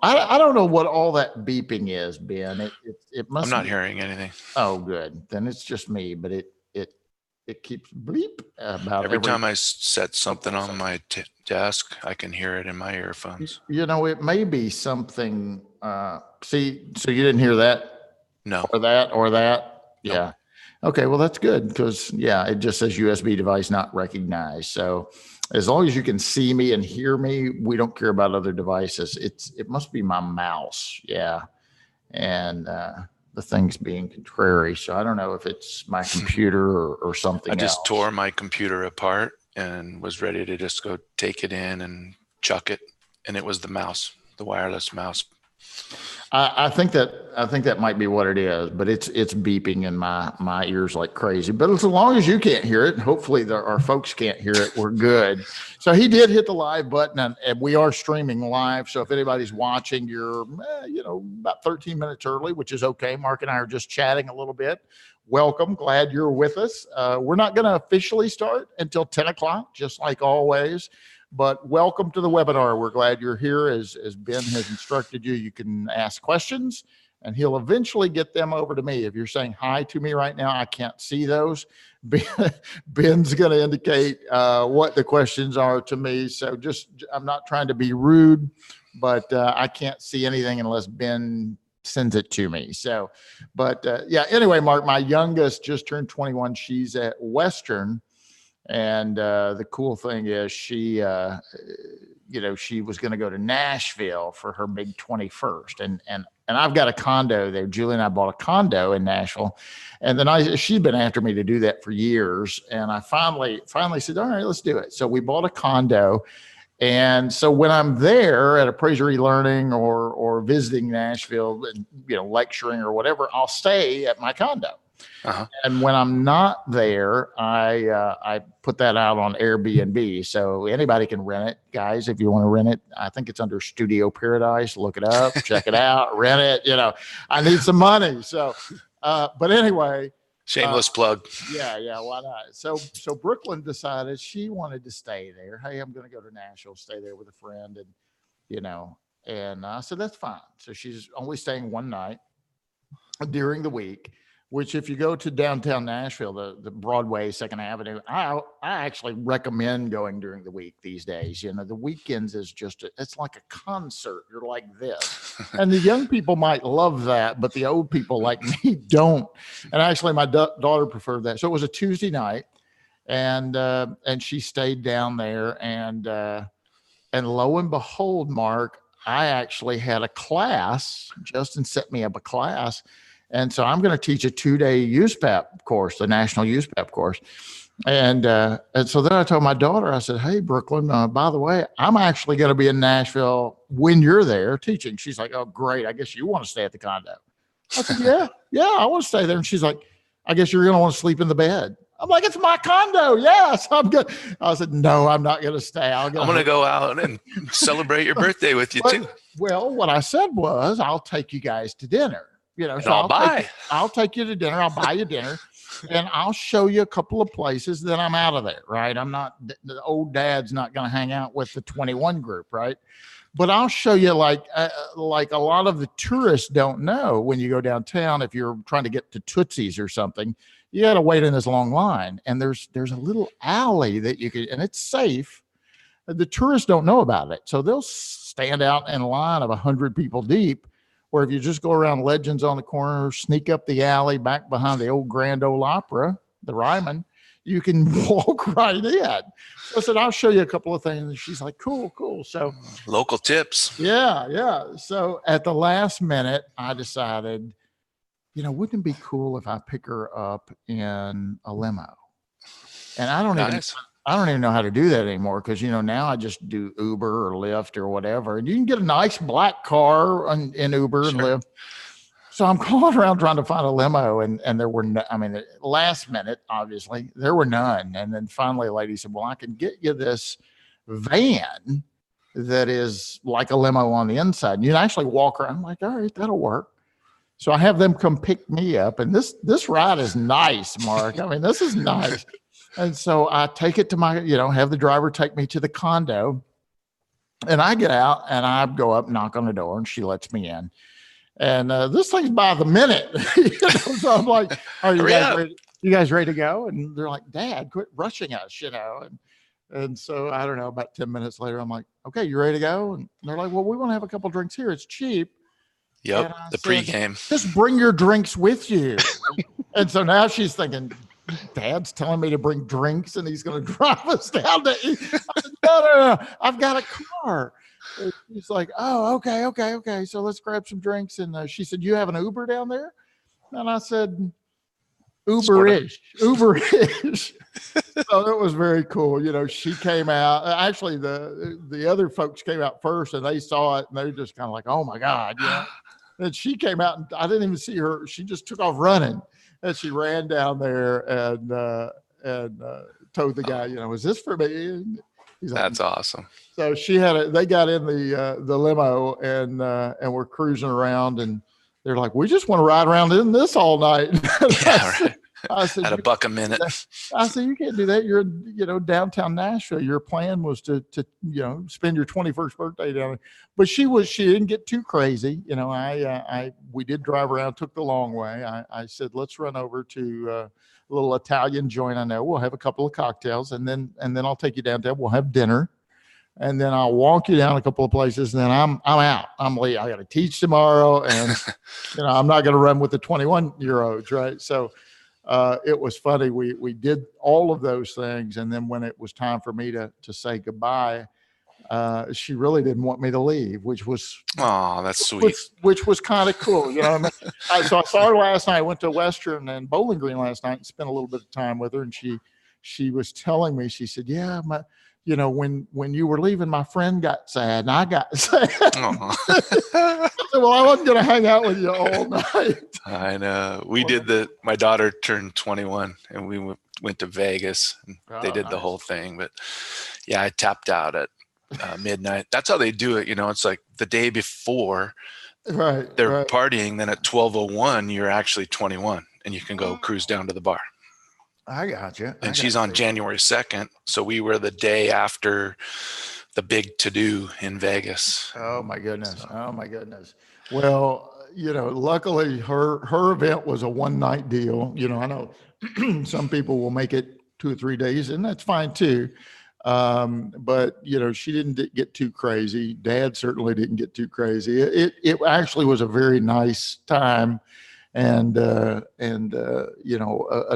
I don't know what all that beeping is, Ben. It must. I'm not hearing anything. Oh, good. Then it's just me, but it keeps bleep about Every time I set something on my desk, I can hear it in my earphones. You know, it may be something. See, so you didn't hear that? No. Or that or that? Nope. Yeah. Okay, well, that's good because, yeah, it just says USB device not recognized. So as long as you can see me and hear me, we don't care about other devices. It must be my mouse. Yeah. And the thing's being contrary. So I don't know if it's my computer or something I just else. tore my computer apart and was ready to just go take it in and chuck it. And it was the mouse, the wireless mouse. I think that might be what it is, but it's beeping in my ears like crazy. But as long as you can't hear it, and hopefully our folks can't hear it, we're good. So he did hit the live button, and we are streaming live. So if anybody's watching, you're about 13 minutes early, which is okay. Mark and I are just chatting a little bit. Welcome, glad you're with us. We're not going to officially start until 10 o'clock, just like always. But welcome to the webinar. We're glad you're here. As Ben has instructed you, you can ask questions and he'll eventually get them over to me. If you're saying hi to me right now, I can't see those. Ben's going to indicate what the questions are to me. So I'm not trying to be rude, but I can't see anything unless Ben sends it to me. So, but yeah, anyway, Mark, my youngest just turned 21. She's at Western. And the cool thing is she was going to go to Nashville for her big 21st. And I've got a condo there. Julie and I bought a condo in Nashville. And then she'd been after me to do that for years. And I finally said, all right, let's do it. So we bought a condo. And so when I'm there at Appraisal eLearning or visiting Nashville and, lecturing or whatever, I'll stay at my condo. Uh-huh. And when I'm not there, I put that out on Airbnb. So anybody can rent it, guys. If you want to rent it, I think it's under Studio Paradise. Look it up, check it out, rent it. I need some money. So, but anyway. Shameless plug. Yeah. Why not? So Brooklyn decided she wanted to stay there. Hey, I'm going to go to Nashville, stay there with a friend. And I said, that's fine. So she's only staying one night during the week. Which if you go to downtown Nashville, the Broadway, 2nd Avenue, I actually recommend going during the week these days. The weekends is it's like a concert. You're like this. And the young people might love that, but the old people like me don't. And actually my daughter preferred that. So it was a Tuesday night and she stayed down there and lo and behold, Mark, I actually had a class. Justin set me up a class. And so I'm going to teach a 2-day USPAP course, the National USPAP course. And so then I told my daughter, I said, hey, Brooklyn, by the way, I'm actually going to be in Nashville when you're there teaching. She's like, oh, great. I guess you want to stay at the condo. I said, yeah, I want to stay there. And she's like, I guess you're going to want to sleep in the bed. I'm like, it's my condo. Yes, I'm good. I said, no, I'm not going to stay. I'm going to go out and celebrate your birthday with you too. Well, what I said was, I'll take you guys to dinner. So I'll take you to dinner. I'll buy you dinner and I'll show you a couple of places. Then I'm out of there. Right. I'm not, the old dad's not going to hang out with the 21 group. Right. But I'll show you like a lot of the tourists don't know when you go downtown, if you're trying to get to Tootsie's or something, you got to wait in this long line. And there's a little alley that you could, and it's safe. The tourists don't know about it. So they'll stand out in a line of 100 people deep. Where if you just go around Legends on the corner, sneak up the alley back behind the old Grand Ole Opera, the Ryman, you can walk right in. So I said, I'll show you a couple of things. And she's like, cool. So local tips. Yeah. So at the last minute, I decided, wouldn't it be cool if I pick her up in a limo? And I don't even know how to do that anymore because, now I just do Uber or Lyft or whatever. And you can get a nice black car in Uber and Lyft. So I'm calling around trying to find a limo and there were last minute, obviously, there were none. And then finally a lady said, well, I can get you this van that is like a limo on the inside. And you can actually walk around. I'm like, all right, that'll work. So I have them come pick me up. And this ride is nice, Mark. This is nice. And so I take it to my, have the driver take me to the condo. And I get out and I go up, knock on the door, and she lets me in. And this thing's by the minute. So I'm like, are you Hurry guys up. ready? You guys ready to go? And they're like, Dad, quit rushing us, And so I don't know, about 10 minutes later, I'm like, okay, you ready to go? And they're like, well, we want to have a couple drinks here. It's cheap. Yep. And I The said, pregame. just bring your drinks with you. And so now she's thinking, Dad's telling me to bring drinks and he's going to drive us down to eat. I said, no, I've got a car. And she's like, oh, okay. So let's grab some drinks. And she said, you have an Uber down there? And I said, Uber-ish. So it was very cool. She came out. Actually, the other folks came out first and they saw it and they were just kind of like, oh my God. And she came out and I didn't even see her. She just took off running and she ran down there and told the guy, is this for me? And he's like, That's awesome. so they got in the limo and we're cruising around and they're like, we just want to ride around in this all night. Yeah, right. I said, At $1 a minute. I said, you can't do that. You're, downtown Nashville. Your plan was to spend your 21st birthday down there. But she didn't get too crazy. We did drive around, took the long way. I said, let's run over to a little Italian joint. I know we'll have a couple of cocktails and then I'll take you downtown. We'll have dinner. And then I'll walk you down a couple of places, and then I'm out. I'm late. I got to teach tomorrow, and I'm not going to run with the 21-year-olds, right? So it was funny. We did all of those things, and then when it was time for me to say goodbye, she really didn't want me to leave, which was that's sweet. Which was kind of cool, So I saw her last night. I went to Western and Bowling Green last night and spent a little bit of time with her, and she was telling me, she said, yeah, when you were leaving, my friend got sad and I got sad. I said, well, I wasn't going to hang out with you all night. I know. My daughter turned 21 and we went to Vegas and they did the whole thing. But yeah, I tapped out at midnight. That's how they do it. It's like the day before they're partying. Then at 12:01, you're actually 21 and you can go cruise down to the bar. I got you. And she's on January 2nd. So we were the day after the big to-do in Vegas. Oh my goodness. Well, luckily her event was a one-night deal. I know some people will make it 2 or 3 days and that's fine too. But she didn't get too crazy. Dad certainly didn't get too crazy. It actually was a very nice time. And a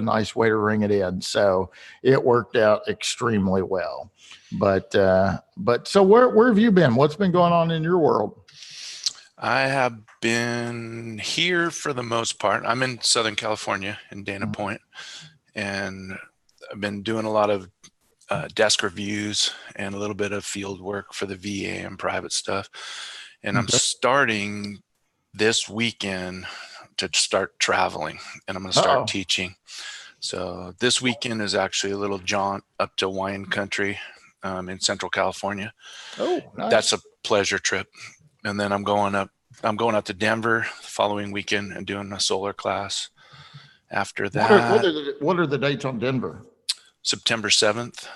nice way to ring it in. So it worked out extremely well. But so where have you been? What's been going on in your world? I have been here for the most part. I'm in Southern California in Dana Point, and I've been doing a lot of desk reviews and a little bit of field work for the VA and private stuff. And I'm starting this weekend to start traveling, and I'm going to start teaching. So this weekend is actually a little jaunt up to wine country in Central California. Oh, nice. That's a pleasure trip. And then I'm going out to Denver the following weekend and doing a solar class. After that, what are the dates on Denver? September 7th,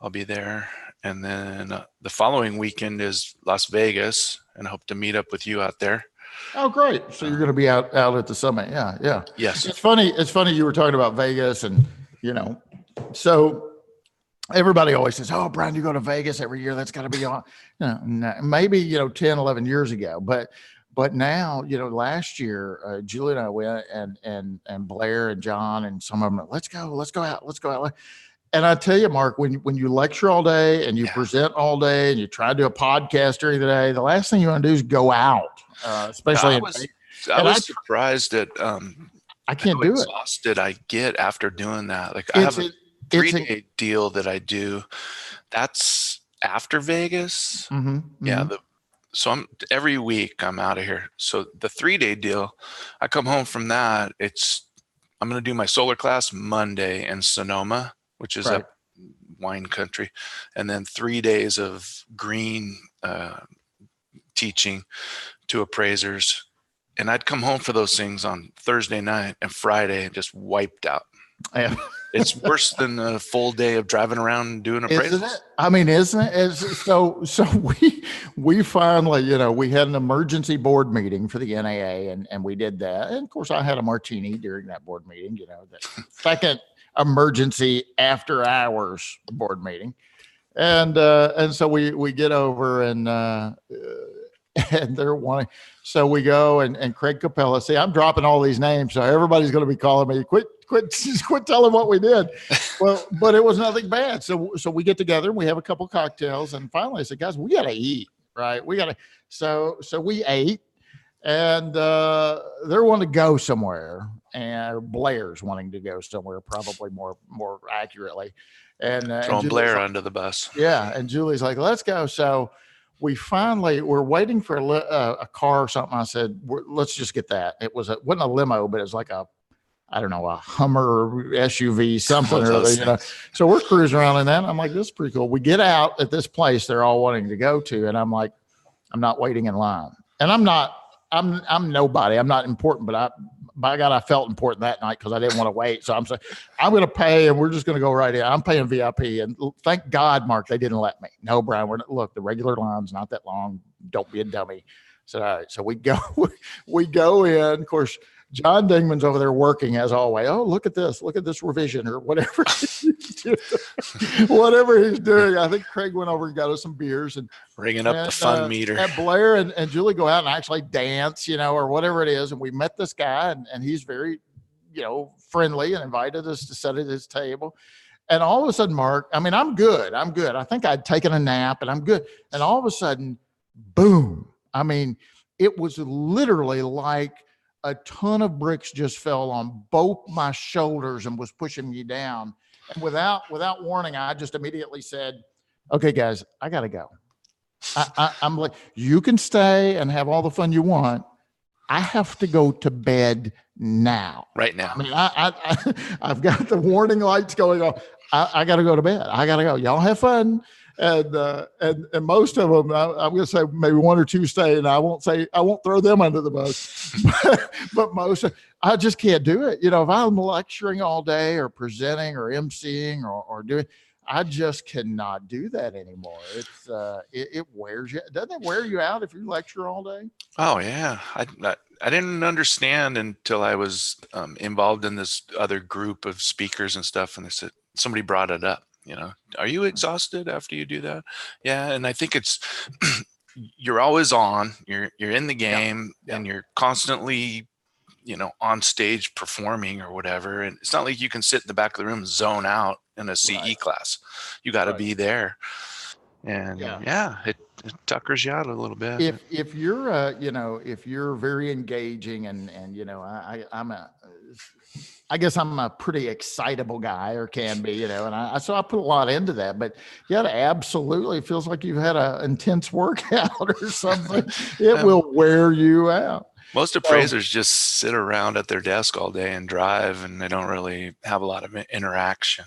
I'll be there. And then the following weekend is Las Vegas, and I hope to meet up with you out there. Oh, great. So you're going to be out at the summit. Yeah. Yes. It's funny you were talking about Vegas and, so everybody always says, oh, Bryan, you go to Vegas every year. That's got to be on, maybe, 10, 11 years ago. But now, last year, Julie and I went and Blair and John and some of them, let's go out. And I tell you, Mark, when you lecture all day and you present all day and you try to do a podcast during the day, the last thing you want to do is go out, especially. I was surprised at I can't do it. Exhausted I get after doing that. Like I have a 3-day deal that I do. That's after Vegas. Yeah. So every week I'm out of here. So the 3-day deal, I come home from that. I'm going to do my solar class Monday in Sonoma, which is up wine country, and then 3 days of green teaching to appraisers. And I'd come home for those things on Thursday night and Friday and just wiped out. Yeah. It's worse than a full day of driving around and doing appraisals. Isn't it? I mean, isn't it? So we finally, we had an emergency board meeting for the NAA, and we did that. And of course, I had a martini during that board meeting. The second emergency after hours board meeting, and so we get over and they're wanting. So we go and Craig Capella. See, I'm dropping all these names, so everybody's going to be calling me. Quit telling what we did. Well, but it was nothing bad. So we get together and we have a couple cocktails, and finally I said, guys, we got to eat, right? We got to. So we ate, and they're wanting to go somewhere, and Blair's wanting to go somewhere, probably more accurately. And throwing Blair under the bus. Yeah, and Julie's like, let's go. So we're waiting for a car or something. I said, let's just get that. It wasn't a limo, but it was like a Hummer SUV, something or other, So we're cruising around in that. I'm like, this is pretty cool. We get out at this place they're all wanting to go to, and I'm like, I'm not waiting in line. And I'm nobody. I'm not important, but by God, I felt important that night because I didn't want to wait. So I'm saying, I'm going to pay, and we're just going to go right in. I'm paying VIP, and thank God, Mark, they didn't let me. No, Brian, look, the regular line's not that long. Don't be a dummy. So, all right, so we go in. Of course, John Dingman's over there working as always. Oh, look at this revision or whatever whatever he's doing. I think Craig went over and got us some beers and ringing up the fun meter. And Blair and Julie go out and actually dance, or whatever it is. And we met this guy, and he's very, friendly, and invited us to sit at his table. And all of a sudden, Mark, I mean, I'm good. I think I'd taken a nap, and I'm good. And all of a sudden, boom. I mean, it was literally like a ton of bricks just fell on both my shoulders and was pushing me down. And without warning, I just immediately said, okay, guys, I got to go. I'm like, you can stay and have all the fun you want. I have to go to bed now. Right now. I mean, I've got the warning lights going on. I got to go to bed. I got to go. Y'all have fun. And most of them, I'm going to say maybe one or two stay, and I won't throw them under the bus, but most, I just can't do it. If I'm lecturing all day or presenting or emceeing or doing, I just cannot do that anymore. It's it wears you. Doesn't it wear you out if you lecture all day? Oh yeah. I didn't understand until I was involved in this other group of speakers and stuff. And they said, somebody brought it up. Are you exhausted after you do that? Yeah. And I think it's, you're always on, you're in the game, and you're constantly, on stage performing or whatever. And it's not like you can sit in the back of the room and zone out in a CE class. You got to be there. And it tuckers you out a little bit. If you're, if you're very engaging and I guess I'm a pretty excitable guy, or can be, and so I put a lot into that. But absolutely, it feels like you've had an intense workout or something. It will wear you out. Most appraisers just sit around at their desk all day and drive, and they don't really have a lot of interaction.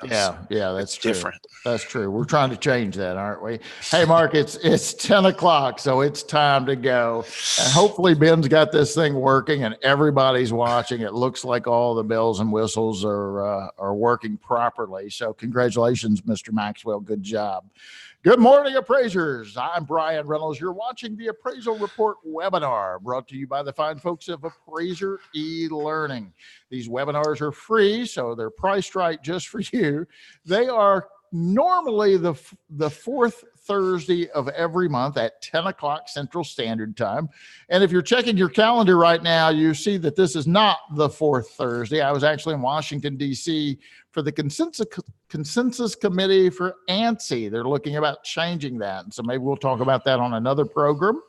That's true. Different. That's true. We're trying to change that, aren't we? Hey, Mark, it's 10 o'clock, so it's time to go. And hopefully Ben's got this thing working and everybody's watching. It looks like all the bells and whistles are working properly. So congratulations, Mr. Maxwell. Good job. Good morning, appraisers. I'm Bryan Reynolds. You're watching the Appraisal Report Webinar, brought to you by the fine folks of Appraiser eLearning. These webinars are free, so they're priced right just for you. They are normally the fourth Thursday of every month at 10 o'clock Central Standard Time. And if you're checking your calendar right now, you see that this is not the fourth Thursday. I was actually in Washington, D.C. for the consensus committee for ANSI. They're looking about changing that. And so maybe we'll talk about that on another program.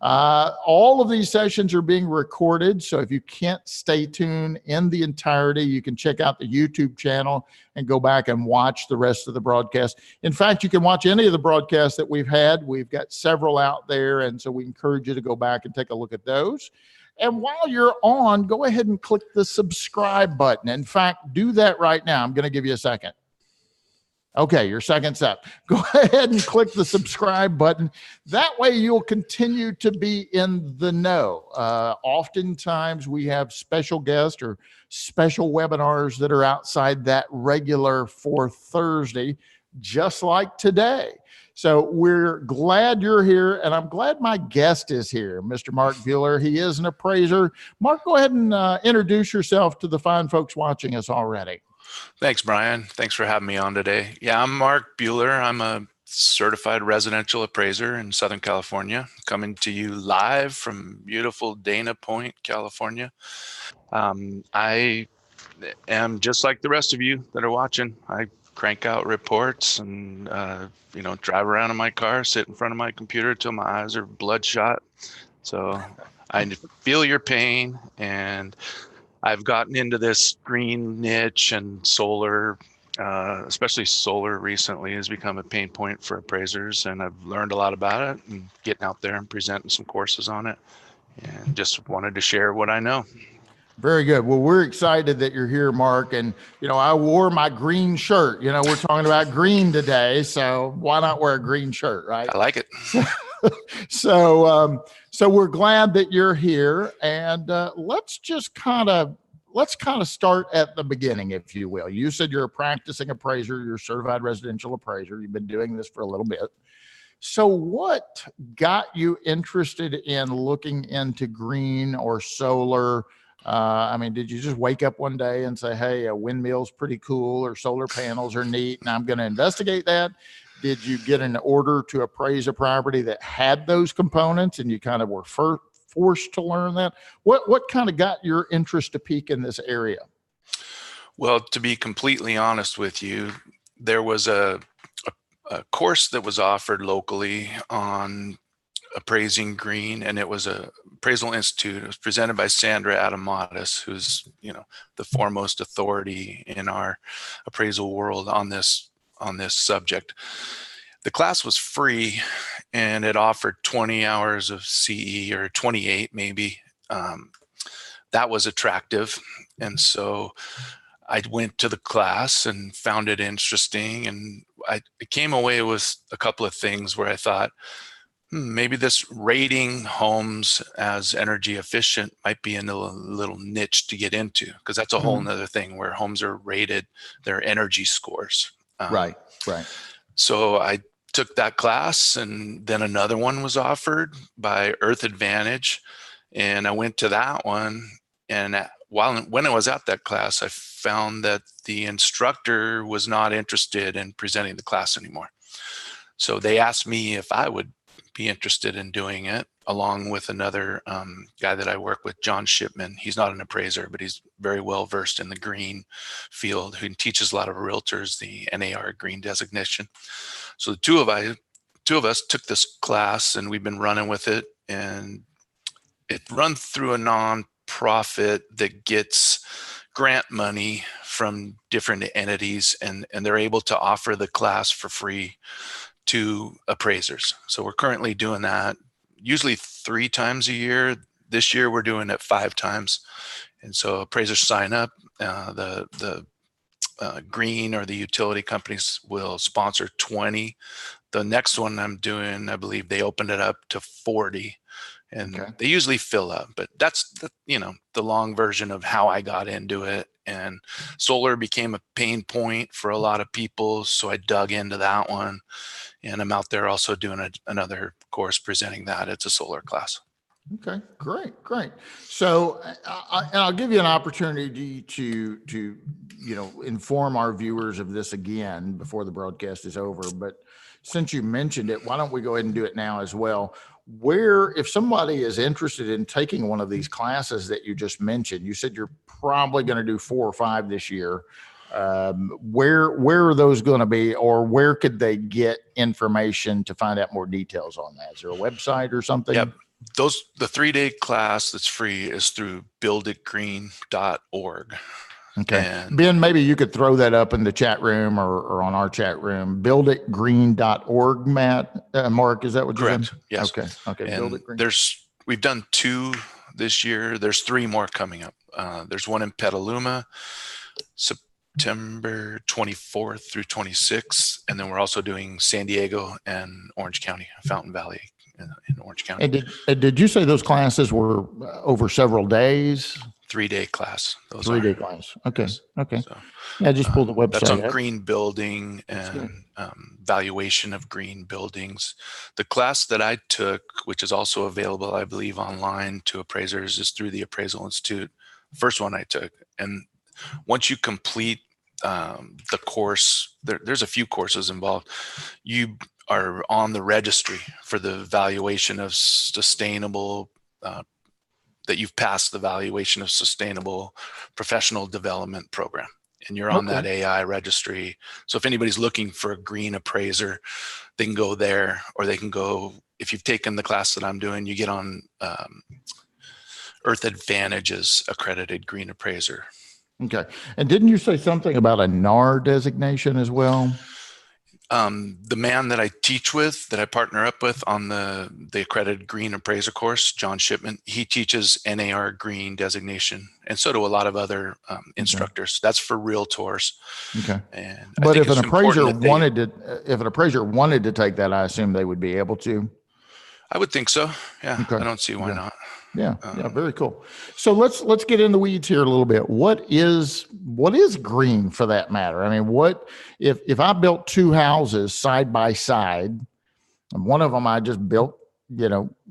All of these sessions are being recorded. So if you can't stay tuned in the entirety, you can check out the YouTube channel and go back and watch the rest of the broadcast. In fact, you can watch any of the broadcasts that we've had. We've got several out there. And so we encourage you to go back and take a look at those. And while you're on, go ahead and click the subscribe button. In fact, do that right now. I'm going to give you a second. Okay, your second step. Go ahead and click the subscribe button. That way you'll continue to be in the know. Oftentimes we have special guests or special webinars that are outside that regular for Thursday, just like today. So we're glad you're here, and I'm glad my guest is here, Mr. Mark Buhler. He is an appraiser. Mark, go ahead and introduce yourself to the fine folks watching us already. Thanks, Brian. Thanks for having me on today. Yeah, I'm Mark Buhler. I'm a certified residential appraiser in Southern California, coming to you live from beautiful Dana Point, California. I am just like the rest of you that are watching. I crank out reports and, drive around in my car, sit in front of my computer till my eyes are bloodshot. So I feel your pain, and I've gotten into this green niche, and solar, especially solar recently, has become a pain point for appraisers, and I've learned a lot about it and getting out there and presenting some courses on it, and just wanted to share what I know. Very good. Well, we're excited that you're here, Mark. And, I wore my green shirt. We're talking about green today. So why not wear a green shirt, right? I like it. So we're glad that you're here. And let's kind of start at the beginning, if you will. You said you're a practicing appraiser. You're a certified residential appraiser. You've been doing this for a little bit. So what got you interested in looking into green or solar? Did you just wake up one day and say, hey, a windmill's pretty cool, or solar panels are neat, and I'm going to investigate that? Did you get an order to appraise a property that had those components and you kind of were forced to learn that? What kind of got your interest to peak in this area? Well, to be completely honest with you, there was a course that was offered locally on appraising green, and it was a Appraisal Institute. It was presented by Sandra Adamatis, who's the foremost authority in our appraisal world on this subject. The class was free, and it offered 20 hours of CE, or 28 maybe. That was attractive, and so I went to the class and found it interesting, and I came away with a couple of things where I thought, maybe this rating homes as energy efficient might be a little niche to get into, because that's a whole nother thing where homes are rated their energy scores. Right. So I took that class, and then another one was offered by Earth Advantage, and I went to that one. And when I was at that class, I found that the instructor was not interested in presenting the class anymore. So they asked me if I would be interested in doing it, along with another guy that I work with, John Shipman. He's not an appraiser, but he's very well versed in the green field, who teaches a lot of realtors the NAR green designation. So the two of us took this class, and we've been running with it, and it runs through a nonprofit that gets grant money from different entities, and they're able to offer the class for free to appraisers. So we're currently doing that usually 3 times a year. This year we're doing it 5 times. And so appraisers sign up. The green or the utility companies will sponsor 20. The next one I'm doing, I believe they opened it up to 40. And they usually fill up, but that's the long version of how I got into it. And solar became a pain point for a lot of people, so I dug into that one. And I'm out there also doing another course presenting that. It's a solar class. Okay, great. So I'll give you an opportunity to inform our viewers of this again before the broadcast is over. But since you mentioned it, why don't we go ahead and do it now as well? If somebody is interested in taking one of these classes that you just mentioned, you said you're probably going to do 4 or 5 this year. Where are those going to be, or where could they get information to find out more details on that? Is there a website or something? Yep. The 3-day class that's free is through builditgreen.org. Okay. And Ben, maybe you could throw that up in the chat room or on our chat room. Builditgreen.org, Mark, is that what you said? Correct. Yes. Okay. And Build It Green. We've done 2 this year. There's 3 more coming up. There's one in Petaluma, September 24th through 26th. And then we're also doing San Diego and Orange County, Fountain Valley in Orange County. And did you say those classes were over several days? 3-day class. Those 3-day are class. Okay. Yes. Okay. So, Yeah, just pull the website that's on up. green building and valuation of green buildings. The class that I took, which is also available, I believe, online to appraisers, is through the Appraisal Institute. First one I took. And once you complete the course, there's a few courses involved. You are on the registry for the valuation of sustainable that you've passed the valuation of sustainable professional development program, and you're on that AI registry. So if anybody's looking for a green appraiser, they can go there, or they can go, if you've taken the class that I'm doing, you get on Earth Advantage's accredited green appraiser. Okay. And didn't you say something about a NAR designation as well? The man that I teach with, that I partner up with on the accredited green appraiser course, John Shipman, he teaches NAR green designation, and so do a lot of other instructors. That's for Realtors. Okay. And but if an appraiser wanted to take that, I assume they would be able to. I would think so. Yeah. Okay. I don't see why not. Yeah. Yeah. Very cool. So let's get in the weeds here a little bit. What is green, for that matter? I mean, what if I built two houses side by side, and one of them I just built,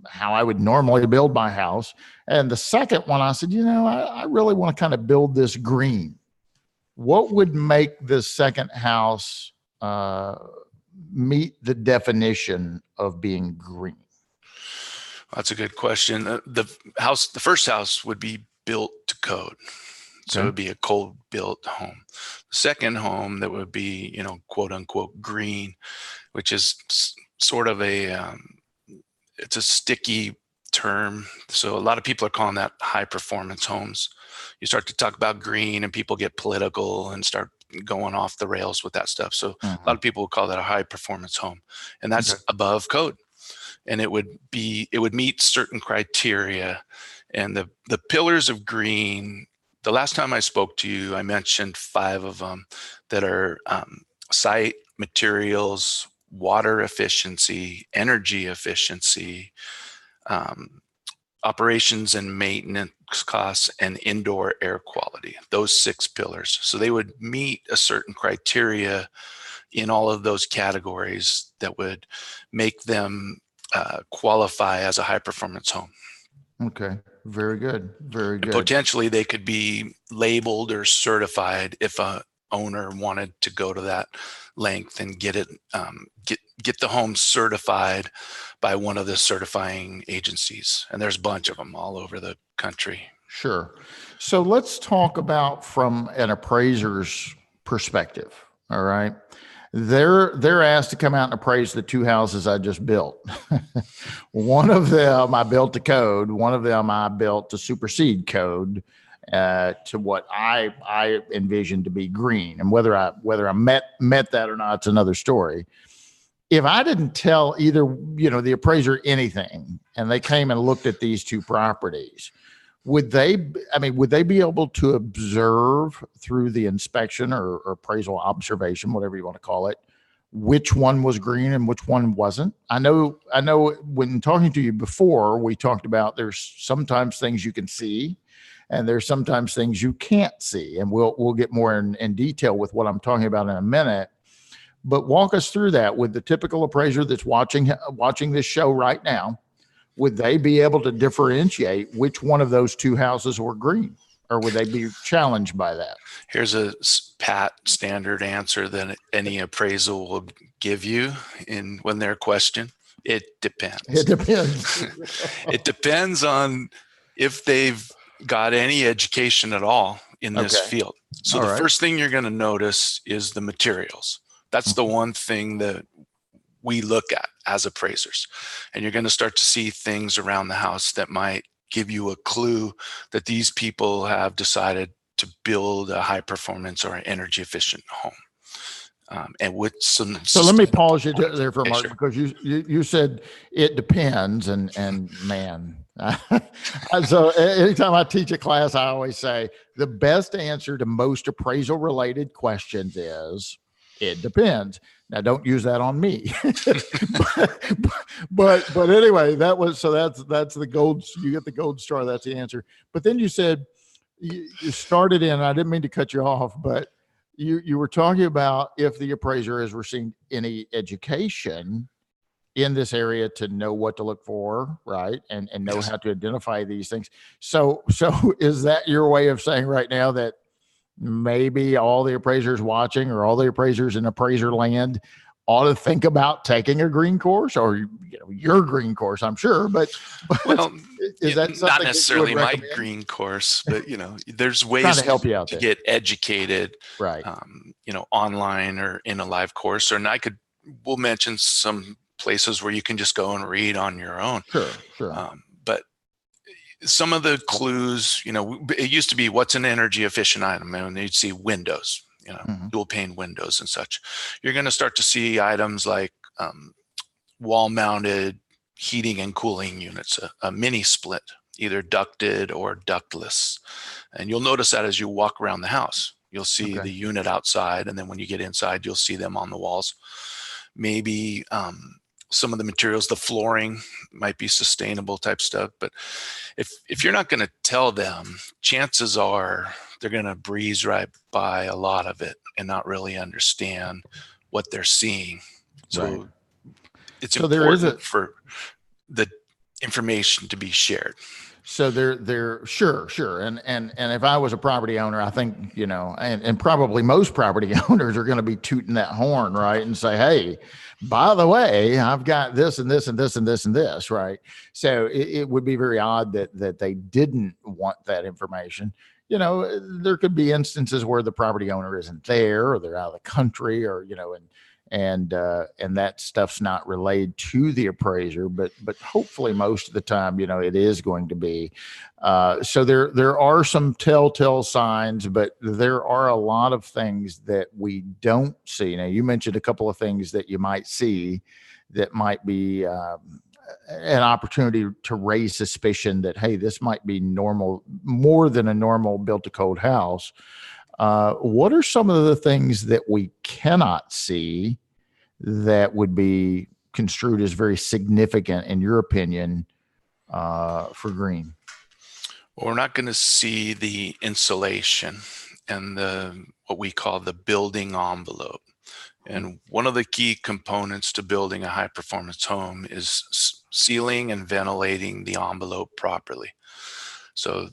how I would normally build my house, and the second one I said, I really want to kind of build this green. What would make the second house meet the definition of being green? That's a good question. The first house would be built to code. So it would be a code built home. The second home that would be, quote unquote green, which is sort of it's a sticky term. So a lot of people are calling that high performance homes. You start to talk about green and people get political and start going off the rails with that stuff. So a lot of people will call that a high performance home, and that's above code. And it would meet certain criteria. And the pillars of green, the last time I spoke to you, I mentioned 5 of them that are site, materials, water efficiency, energy efficiency, operations and maintenance costs, and indoor air quality. Those 6 pillars. So they would meet a certain criteria in all of those categories that would make them qualify as a high performance home. Okay. Very good. Very good. And potentially they could be labeled or certified if a owner wanted to go to that length and get it, get the home certified by one of the certifying agencies. And there's a bunch of them all over the country. Sure. So let's talk about from an appraiser's perspective. All right. They're asked to come out and appraise the 2 houses I just built. One of them I built to code. One of them I built to supersede code to what I envisioned to be green. And whether I met that or not, it's another story. If I didn't tell either the appraiser anything, and they came and looked at these 2 properties, would they be able to observe through the inspection or appraisal observation, whatever you want to call it, which one was green and which one wasn't? I know when talking to you before, we talked about there's sometimes things you can see and there's sometimes things you can't see. And we'll get more in detail with what I'm talking about in a minute. But walk us through that with the typical appraiser that's watching this show right now. Would they be able to differentiate which one of those 2 houses were green, or would they be challenged by that? Here's a pat standard answer that any appraisal will give you when they're questioned. It depends. It depends. It depends on if they've got any education at all in this field. So the first thing you're going to notice is the materials. That's the one thing that we look at as appraisers. And you're going to start to see things around the house that might give you a clue that these people have decided to build a high performance or an energy efficient home. and with some. So let me pause you there for a Yeah, moment, sure. because you said it depends, and man, so anytime I teach a class, I always say the best answer to most appraisal related questions is it depends. Now, don't use that on me, but anyway, that's the gold. You get the gold star. That's the answer. But then you said you started in. I didn't mean to cut you off, but you were talking about if the appraiser has received any education in this area to know what to look for, right? And know Yes. how to identify these things. So is that your way of saying right now that maybe all the appraisers watching, or all the appraisers in appraiser land, ought to think about taking a green course, or your green course, I'm sure, but Well, is that something not that necessarily you would my recommend? green course, but there's Trying ways to help you out to there. get educated, Right. online or in a live course. Or we'll mention some places where you can just go and read on your own. Sure. But some of the clues, it used to be, what's an energy efficient item? And you'd see windows, dual pane windows and such. You're going to start to see items like wall mounted heating and cooling units, a mini split, either ducted or ductless. And you'll notice that as you walk around the house. You'll see the unit outside, and then when you get inside, you'll see them on the walls. Maybe some of the materials, the flooring might be sustainable type stuff. But if you're not going to tell them, chances are they're going to breeze right by a lot of it and not really understand what they're seeing. So it's important for the information to be shared. So they're sure. And if I was a property owner, I think, and probably most property owners are going to be tooting that horn, right? And say, hey, by the way, I've got this and this and this and this and this, right? So it would be very odd that they didn't want that information. There could be instances where the property owner isn't there, or they're out of the country, or, and that stuff's not relayed to the appraiser, but hopefully most of the time, it is going to be. So there are some telltale signs, but there are a lot of things that we don't see. Now, you mentioned a couple of things that you might see that might be an opportunity to raise suspicion that, hey, this might be normal, more than a normal built to code house. What are some of the things that we cannot see that would be construed as very significant, in your opinion, for green? Well, we're not going to see the insulation and what we call the building envelope. And one of the key components to building a high performance home is sealing and ventilating the envelope properly. So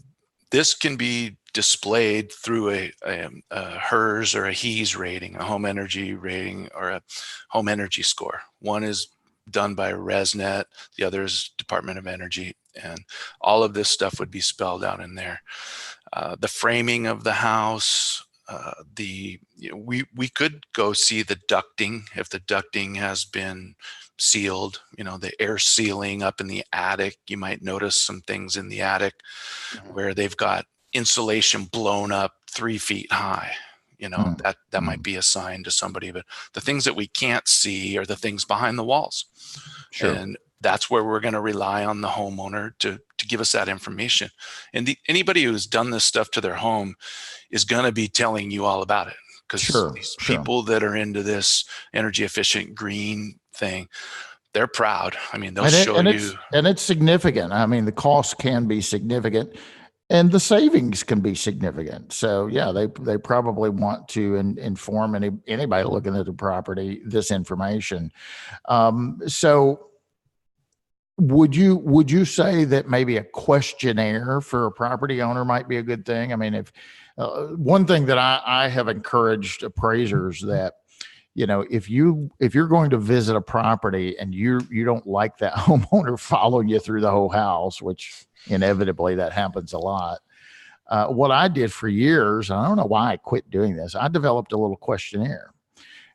this can be displayed through a HERS or a HEES rating, a home energy rating, or a home energy score. One is done by ResNet, the other is Department of Energy, and all of this stuff would be spelled out in there. The framing of the house, we could go see the ducting, if the ducting has been sealed, the air sealing up in the attic. You might notice some things in the attic where they've got insulation blown up 3 feet high. That might be a sign to somebody. But the things that we can't see are the things behind the walls. Sure. And that's where we're going to rely on the homeowner to give us that information. And anybody who's done this stuff to their home is going to be telling you all about it, because these people that are into this energy efficient green thing, they're proud. I mean, they'll show you. And it's significant. I mean, the cost can be significant, and the savings can be significant. So yeah, they probably want to inform anybody looking at the property this information. So would you say that maybe a questionnaire for a property owner might be a good thing? I mean, if one thing that I have encouraged appraisers that, if you're going to visit a property and you don't like that homeowner following you through the whole house, which inevitably that happens a lot. What I did for years, and I don't know why I quit doing this, I developed a little questionnaire.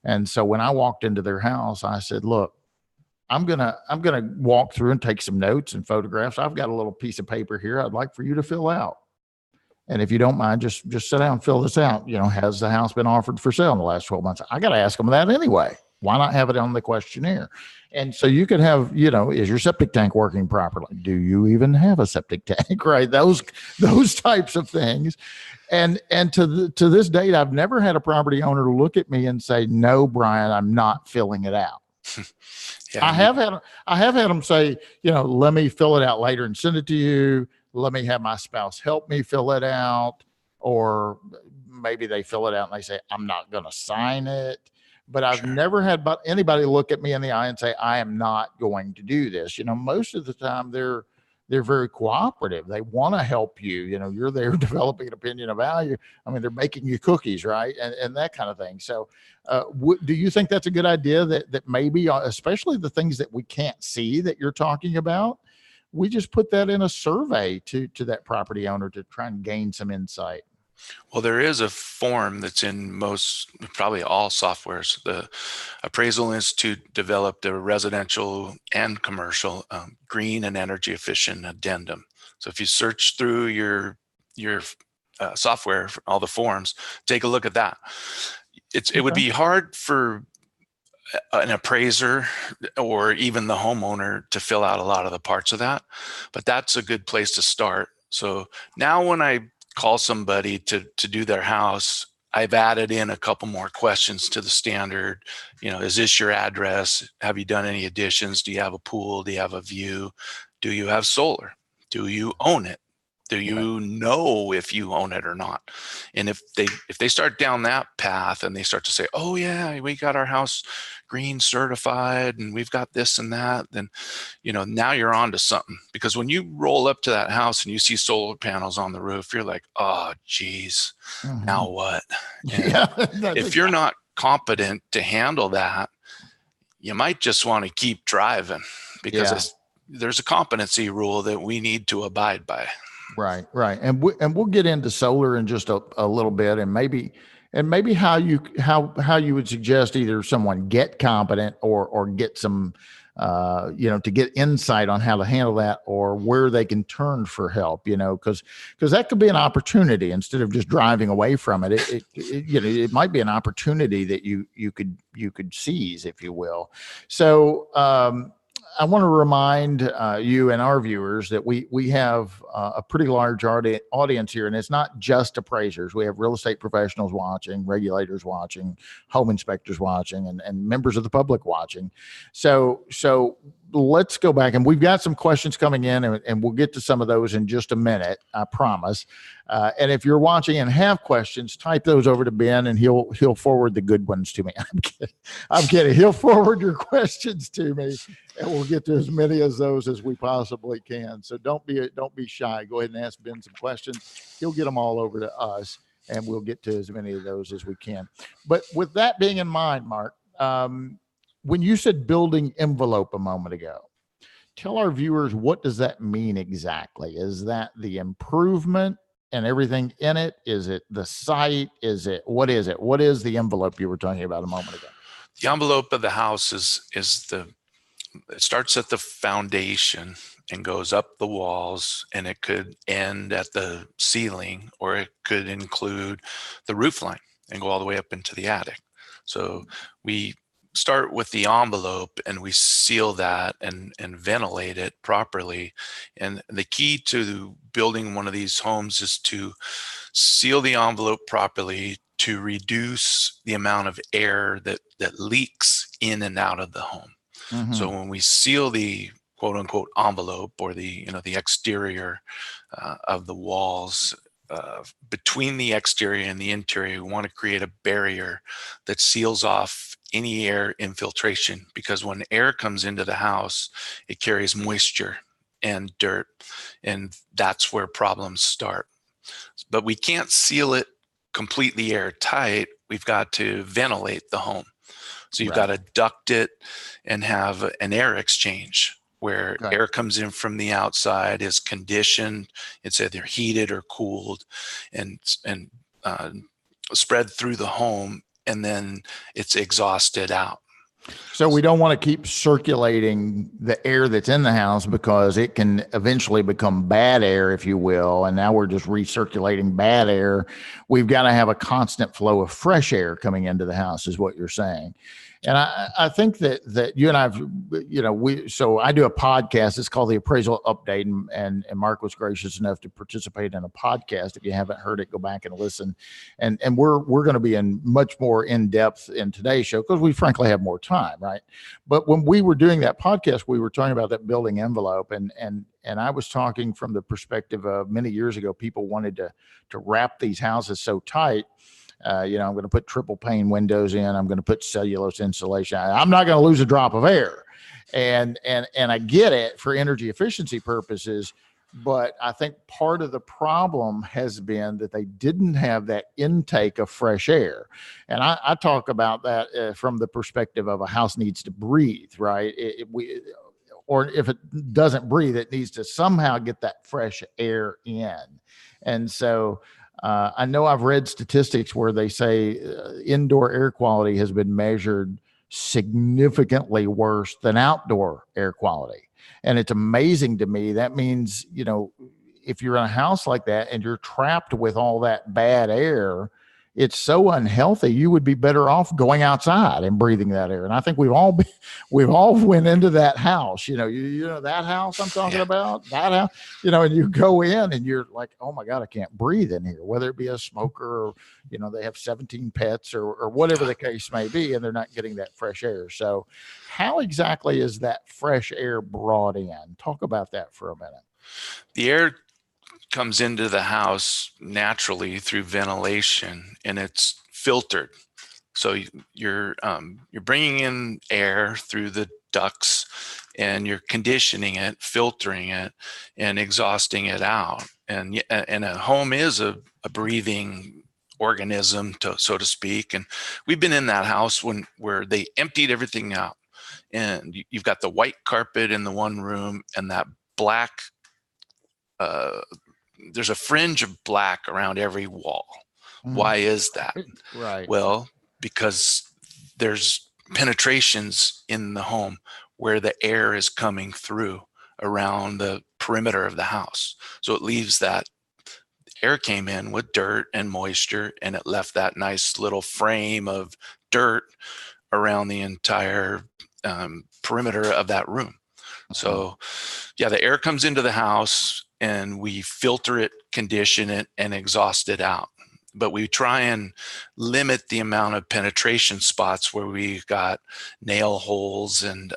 And so when I walked into their house, I said, look, I'm going to walk through and take some notes and photographs. I've got a little piece of paper here I'd like for you to fill out. And if you don't mind, just sit down and fill this out. Has the house been offered for sale in the last 12 months? I got to ask them that anyway. Why not have it on the questionnaire? And so you could have, is your septic tank working properly? Do you even have a septic tank? Right? Those types of things. And to this date, I've never had a property owner look at me and say, "No, Bryan, I'm not filling it out." Yeah, I have had them say, "Let me fill it out later and send it to you. Let me have my spouse help me fill it out." Or maybe they fill it out and they say, "I'm not going to sign it." But I've sure. never had anybody look at me in the eye and say, "I am not going to do this." Most of the time they're very cooperative. They want to help you. You're there developing an opinion of value. I mean, they're making you cookies, right? And that kind of thing. So do you think that's a good idea that maybe, especially the things that we can't see that you're talking about, we just put that in a survey to that property owner to try and gain some insight? Well, there is a form that's in most, probably all softwares. The Appraisal Institute developed a residential and commercial green and energy efficient addendum. So if you search through your software, for all the forms, take a look at that. It would be hard for an appraiser or even the homeowner to fill out a lot of the parts of that, but that's a good place to start. So now when I call somebody to do their house, I've added in a couple more questions to the standard. Is this your address? Have you done any additions? Do you have a pool? Do you have a view? Do you have solar? Do you own it? Do you know if you own it or not? And if they start down that path and they start to say, "Oh yeah, we got our house green certified and we've got this and that," then now you're on to something. Because when you roll up to that house and you see solar panels on the roof, you're like, "Oh geez, now what?" And Yeah. if you're not competent to handle that, you might just want to keep driving, because there's a competency rule that we need to abide by. Right. And we'll get into solar in just a little bit, and maybe how you would suggest either someone get competent or get some to get insight on how to handle that, or where they can turn for help, because that could be an opportunity instead of just driving away from it. It might be an opportunity that you could seize, if you will. So I want to remind you and our viewers that we have a pretty large audience here, and it's not just appraisers. We have real estate professionals watching, regulators watching, home inspectors watching, and members of the public watching. So let's go back, and we've got some questions coming in, and we'll get to some of those in just a minute, I promise. And if you're watching and have questions, type those over to Ben, and he'll forward the good ones to me. I'm kidding. He'll forward your questions to me, and we'll get to as many of those as we possibly can. So don't be shy. Go ahead and ask Ben some questions. He'll get them all over to us, and we'll get to as many of those as we can. But with that being in mind, Mark, when you said building envelope a moment ago, tell our viewers, what does that mean exactly? Is that the improvement and everything in it? Is it the site? What is it? What is the envelope you were talking about a moment ago? The envelope of the house it starts at the foundation and goes up the walls, and it could end at the ceiling, or it could include the roof line and go all the way up into the attic. So we start with the envelope and we seal that and ventilate it properly. And the key to building one of these homes is to seal the envelope properly to reduce the amount of air that leaks in and out of the home. Mm-hmm. So when we seal the quote unquote envelope, or the exterior of the walls, between the exterior and the interior, we want to create a barrier that seals off any air infiltration, because when air comes into the house, it carries moisture and dirt, and that's where problems start. But we can't seal it completely airtight. We've got to ventilate the home. So you've got to duct it and have an air exchange where air comes in from the outside, is conditioned, it's either heated or cooled, and spread through the home, and then it's exhausted out. So we don't want to keep circulating the air that's in the house because it can eventually become bad air, if you will. And now we're just recirculating bad air. We've got to have a constant flow of fresh air coming into the house, is what you're saying. And I think that you and I've, so I do a podcast. It's called the Appraisal Update. And Mark was gracious enough to participate in a podcast. If you haven't heard it, go back and listen. And we're going to be in much more in depth in today's show because we frankly have more time, right? But when we were doing that podcast, we were talking about that building envelope, and I was talking from the perspective of many years ago, people wanted to wrap these houses so tight. I'm going to put triple pane windows in. I'm going to put cellulose insulation. I'm not going to lose a drop of air. And I get it for energy efficiency purposes, but I think part of the problem has been that they didn't have that intake of fresh air. And I talk about that from the perspective of a house needs to breathe, right? Or if it doesn't breathe, it needs to somehow get that fresh air in. And so I know I've read statistics where they say indoor air quality has been measured significantly worse than outdoor air quality. And it's amazing to me. That means, if you're in a house like that and you're trapped with all that bad air, it's so unhealthy. You would be better off going outside and breathing that air. And I think we've all went into that house, that house I'm talking about, that house, and you go in and you're like, oh my God, I can't breathe in here, whether it be a smoker or, they have 17 pets or whatever the case may be, and they're not getting that fresh air. So how exactly is that fresh air brought in? Talk about that for a minute. The air comes into the house naturally through ventilation, and it's filtered. So you're bringing in air through the ducts, and you're conditioning it, filtering it, and exhausting it out. And a home is a breathing organism, so to speak. And we've been in that house where they emptied everything out, and you've got the white carpet in the one room and that black. There's a fringe of black around every wall. Why is that? Right. Well, because there's penetrations in the home where the air is coming through around the perimeter of the house. So it leaves that air came in with dirt and moisture, and it left that nice little frame of dirt around the entire perimeter of that room. So the air comes into the house and we filter it, condition it, and exhaust it out. But we try and limit the amount of penetration spots where we've got nail holes and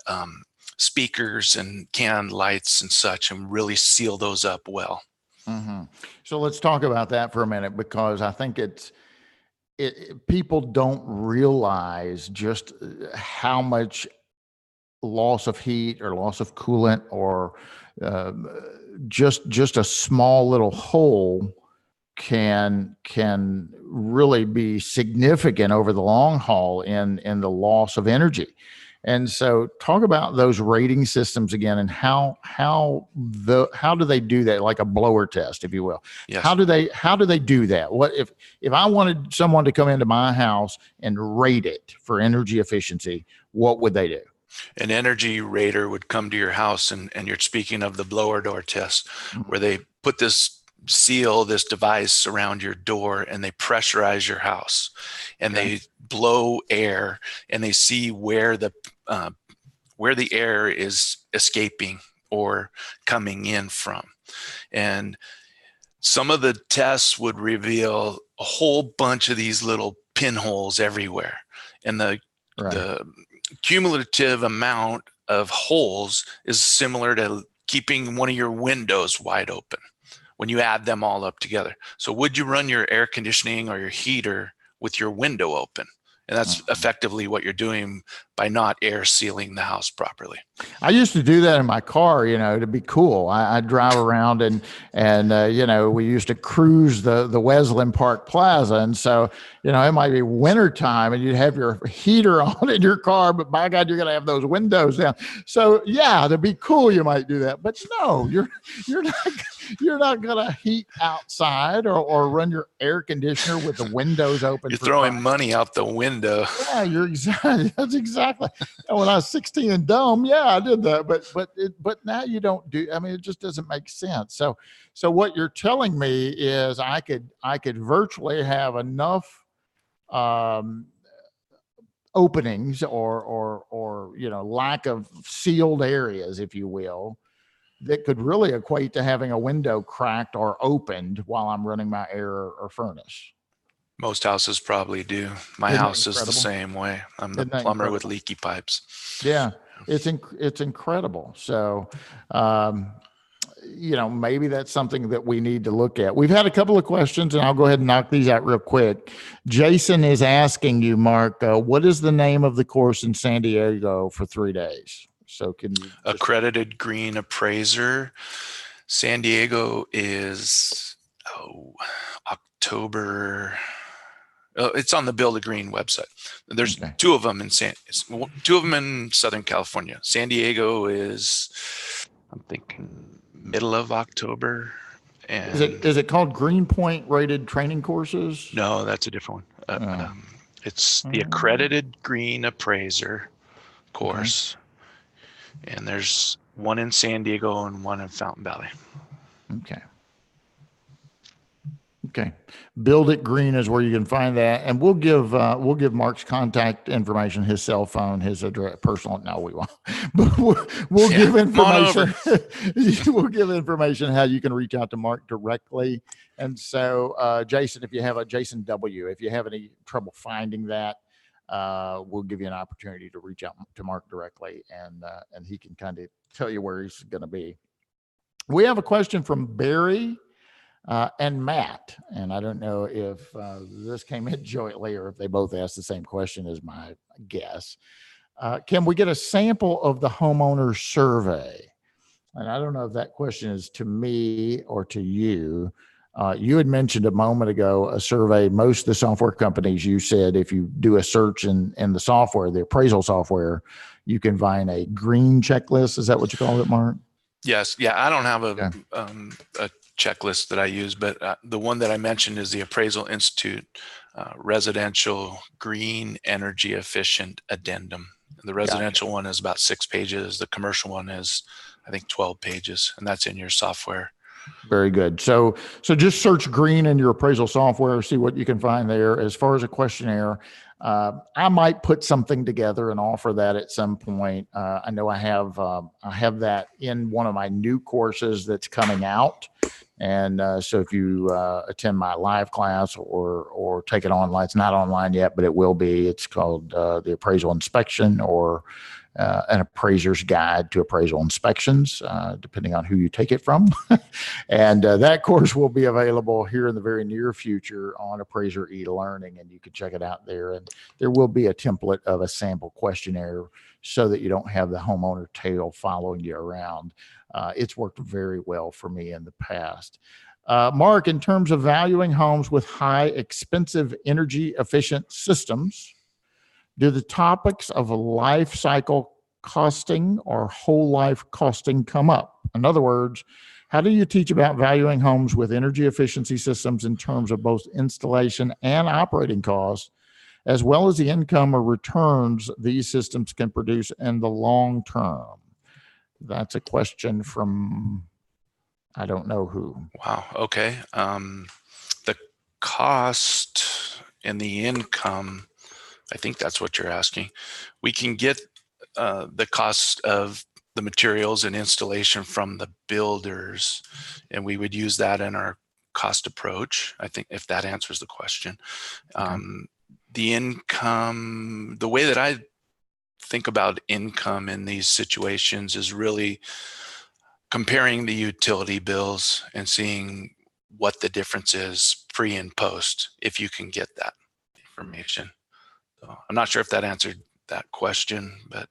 speakers and canned lights and such, and really seal those up well. Mm-hmm. So let's talk about that for a minute, because I think people don't realize just how much loss of heat or loss of coolant or just a small little hole can really be significant over the long haul in the loss of energy. And so talk about those rating systems again, and how do they do that? Like a blower test, if you will. Yes. How do they do that? What if I wanted someone to come into my house and rate it for energy efficiency, what would they do? An energy rater would come to your house, and you're speaking of the blower door test, where they put this device around your door, and they pressurize your house, and they blow air, and they see where the air is escaping or coming in from. And some of the tests would reveal a whole bunch of these little pinholes everywhere, and the cumulative amount of holes is similar to keeping one of your windows wide open when you add them all up together. So would you run your air conditioning or your heater with your window open? And that's effectively what you're doing by not air sealing the house properly. I used to do that in my car, to be cool. I drive around and we used to cruise the Wesleyan Park Plaza. And so, it might be wintertime and you'd have your heater on in your car, but by God, you're going to have those windows down. So to be cool, you might do that. But no, you're not. You're not going to heat outside or run your air conditioner with the windows open. You're for throwing crying. money out the window. Yeah, you're exactly. That's exactly. When I was 16 and dumb, yeah, I did that. But now you don't do. I mean, it just doesn't make sense. So what you're telling me is I could virtually have enough openings or lack of sealed areas, if you will, that could really equate to having a window cracked or opened while I'm running my air or furnace. Most houses probably do. My Isn't that house is the incredible? same way. I'm the Isn't that plumber with incredible? leaky pipes. Yeah, it's incredible. So, maybe that's something that we need to look at. We've had a couple of questions, and I'll go ahead and knock these out real quick. Jason is asking you, Mark, what is the name of the course in San Diego for 3 days? So can you Accredited Green Appraiser. San Diego is October. It's on the Build a Green website. There's two of them in Southern California. San Diego is, I'm thinking, middle of October. And is it called Greenpoint rated training courses? No, that's a different one. It's the Accredited Green Appraiser course. Okay. And there's one in San Diego and one in Fountain Valley. Okay. Build It Green is where you can find that. And we'll give Mark's contact information, his cell phone, his address, personal. No, we won't. But we'll give information. We'll give information how you can reach out to Mark directly. And so, Jason, if you have Jason W, if you have any trouble finding that, we'll give you an opportunity to reach out to Mark directly, and he can kind of tell you where he's going to be. We have a question from Barry and Matt, and I don't know if this came in jointly or if they both asked the same question as my guess. Can we get a sample of the homeowner survey? And I don't know if that question is to me or to you. You had mentioned a moment ago a survey. Most of the software companies, you said, if you do a search in the software, the appraisal software, you can find a green checklist. Is that what you call it, Mark? Yes. Yeah. I don't have a checklist that I use, but the one that I mentioned is the Appraisal Institute Residential Green Energy Efficient Addendum. The residential one is about 6 pages. The commercial one is, I think, 12 pages, and that's in your software. Very good. So just search green in your appraisal software, see what you can find there. As far as a questionnaire, I might put something together and offer that at some point. I know I have that in one of my new courses that's coming out. And so if you attend my live class or take it online, it's not online yet, but it will be. It's called the Appraisal Inspection, or an appraiser's guide to appraisal inspections, depending on who you take it from. And that course will be available here in the very near future on Appraiser eLearning, and you can check it out there. And there will be a template of a sample questionnaire so that you don't have the homeowner tail following you around. It's worked very well for me in the past. Mark, in terms of valuing homes with high expensive energy efficient systems, do the topics of life cycle costing or whole life costing come up? In other words, how do you teach about valuing homes with energy efficiency systems in terms of both installation and operating costs, as well as the income or returns these systems can produce in the long term? That's a question from, I don't know who. Wow. Okay. The cost and the income, I think that's what you're asking. We can get the cost of the materials and installation from the builders, and we would use that in our cost approach, I think, if that answers the question. Okay. The income, the way that I think about income in these situations is really comparing the utility bills and seeing what the difference is pre and post, if you can get that information. So I'm not sure if that answered that question, but.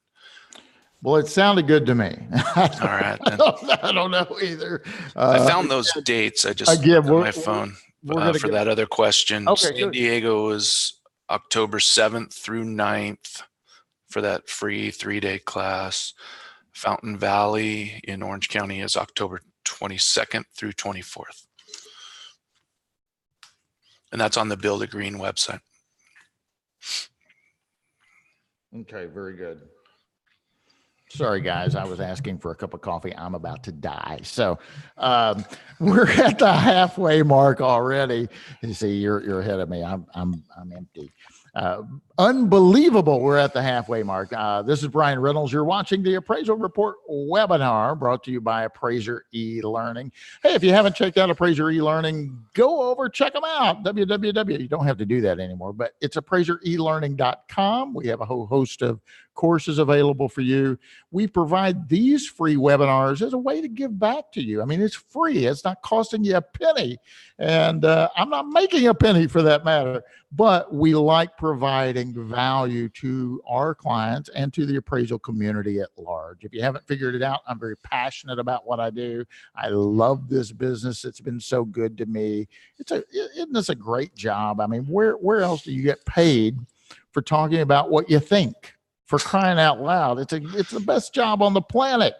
Well, it sounded good to me. All right. I don't know either. I found those dates. I just looked on my phone for that other question. Okay, San Diego is October 7th through 9th for that free 3-day class. Fountain Valley in Orange County is October 22nd through 24th. And that's on the Build a Green website. Okay, very good. Sorry, guys, I was asking for a cup of coffee. I'm about to die. So we're at the halfway mark already. You see, you're ahead of me. I'm empty. Unbelievable. We're at the halfway mark. This is Bryan Reynolds. You're watching the Appraisal Report webinar brought to you by Appraiser eLearning. Hey, if you haven't checked out Appraiser eLearning, go over, check them out. www. You don't have to do that anymore, but it's appraiserelearning.com. We have a whole host of courses available for you. We provide these free webinars as a way to give back to you. I mean, it's free. It's not costing you a penny. And I'm not making a penny for that matter, but we like providing value to our clients and to the appraisal community at large. If you haven't figured it out, I'm very passionate about what I do. I love this business. It's been so good to me. Isn't this a great job? I mean, where else do you get paid for talking about what you think? For crying out loud, it's the best job on the planet.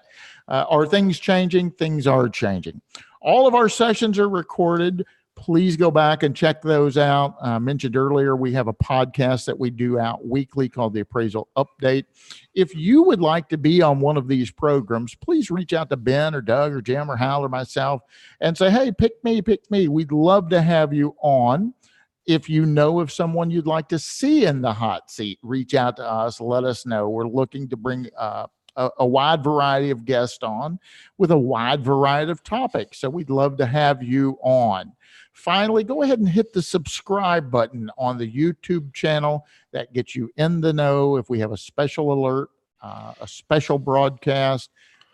Are things changing? Things are changing. All of our sessions are recorded. Please go back and check those out. I mentioned earlier, we have a podcast that we do out weekly called the Appraisal Update. If you would like to be on one of these programs, please reach out to Ben or Doug or Jim or Hal or myself and say, hey, pick me. We'd love to have you on. If you know of someone you'd like to see in the hot seat, reach out to us. Let us know. We're looking to bring a wide variety of guests on with a wide variety of topics. So we'd love to have you on. Finally, go ahead and hit the subscribe button on the YouTube channel. That gets you in the know if we have a special alert, a special broadcast.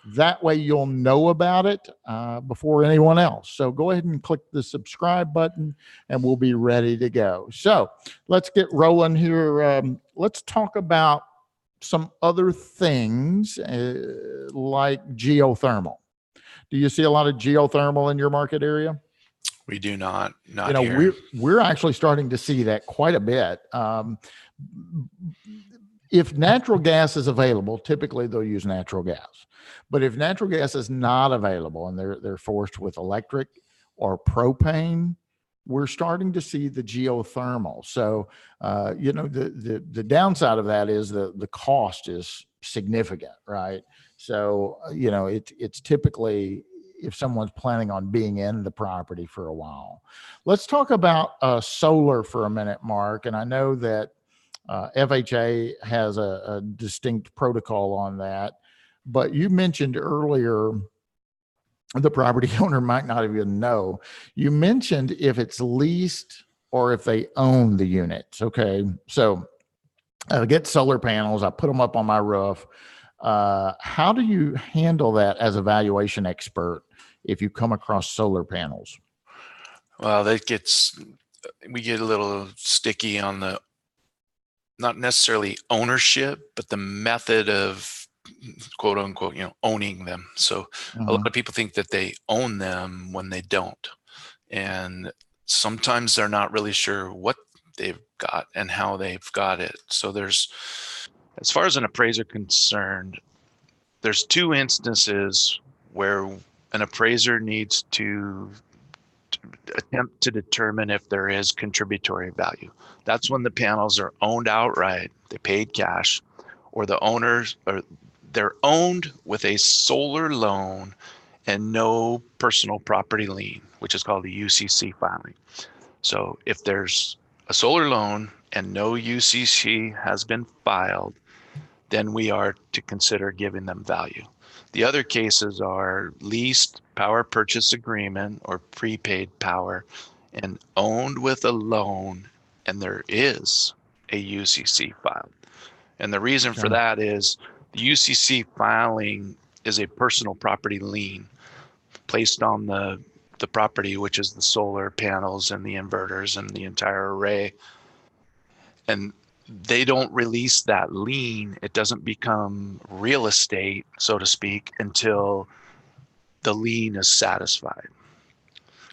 That way you'll know about it before anyone else. So go ahead and click the subscribe button and we'll be ready to go. So let's get rolling here. Let's talk about some other things like geothermal. Do you see a lot of geothermal in your market area? We do not here. We're actually starting to see that quite a bit. If natural gas is available, typically they'll use natural gas. But if natural gas is not available and they're forced with electric or propane, we're starting to see the geothermal. So, the downside of that is the cost is significant, right? So, it's typically if someone's planning on being in the property for a while. Let's talk about solar for a minute, Mark. And I know that FHA has a distinct protocol on that, but you mentioned earlier the property owner might not even know. You mentioned if it's leased or if they own the units. Okay, so I get solar panels, I put them up on my roof. How do you handle that as a valuation expert if you come across solar panels? Well, we get a little sticky on the, not necessarily ownership, but the method of quote unquote, owning them. So a lot of people think that they own them when they don't. And sometimes they're not really sure what they've got and how they've got it. So as far as an appraiser concerned, there's two instances where an appraiser needs to attempt to determine if there is contributory value. That's when the panels are owned outright, they paid cash, or they're owned with a solar loan and no personal property lien, which is called a UCC filing. So if there's a solar loan and no UCC has been filed, then we are to consider giving them value. The other cases are leased power purchase agreement or prepaid power and owned with a loan, and there is a UCC filed. And the reason for that is the UCC filing is a personal property lien placed on the property, which is the solar panels and the inverters and the entire array. And they don't release that lien. It doesn't become real estate, so to speak, until the lien is satisfied.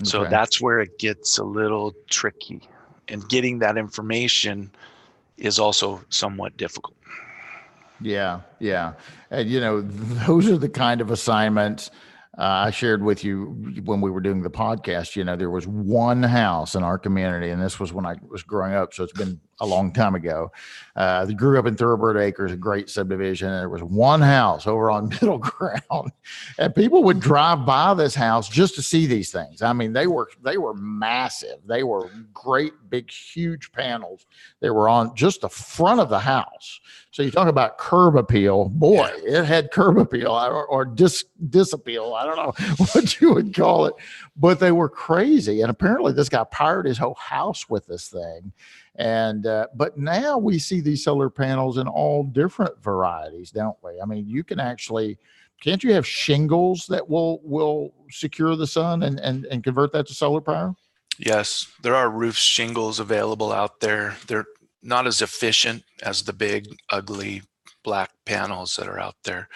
Okay. So that's where it gets a little tricky. And getting that information is also somewhat difficult. Yeah. And, those are the kind of assignments I shared with you when we were doing the podcast, there was one house in our community, and this was when I was growing up. So it's been a long time ago. They grew up in Thoroughbred Acres, a great subdivision. And there was one house over on Middle Ground, and people would drive by this house just to see these things. I mean, they were massive. They were great, big, huge panels. They were on just the front of the house. So you talk about curb appeal, boy, It had curb appeal or disappeal. I don't know what you would call it, but they were crazy. And apparently this guy powered his whole house with this thing. And, but now we see these solar panels in all different varieties, don't we? I mean, you can actually, can't you have shingles that will secure the sun and convert that to solar power? Yes, there are roof shingles available out there. They're not as efficient as the big, ugly black panels that are out there.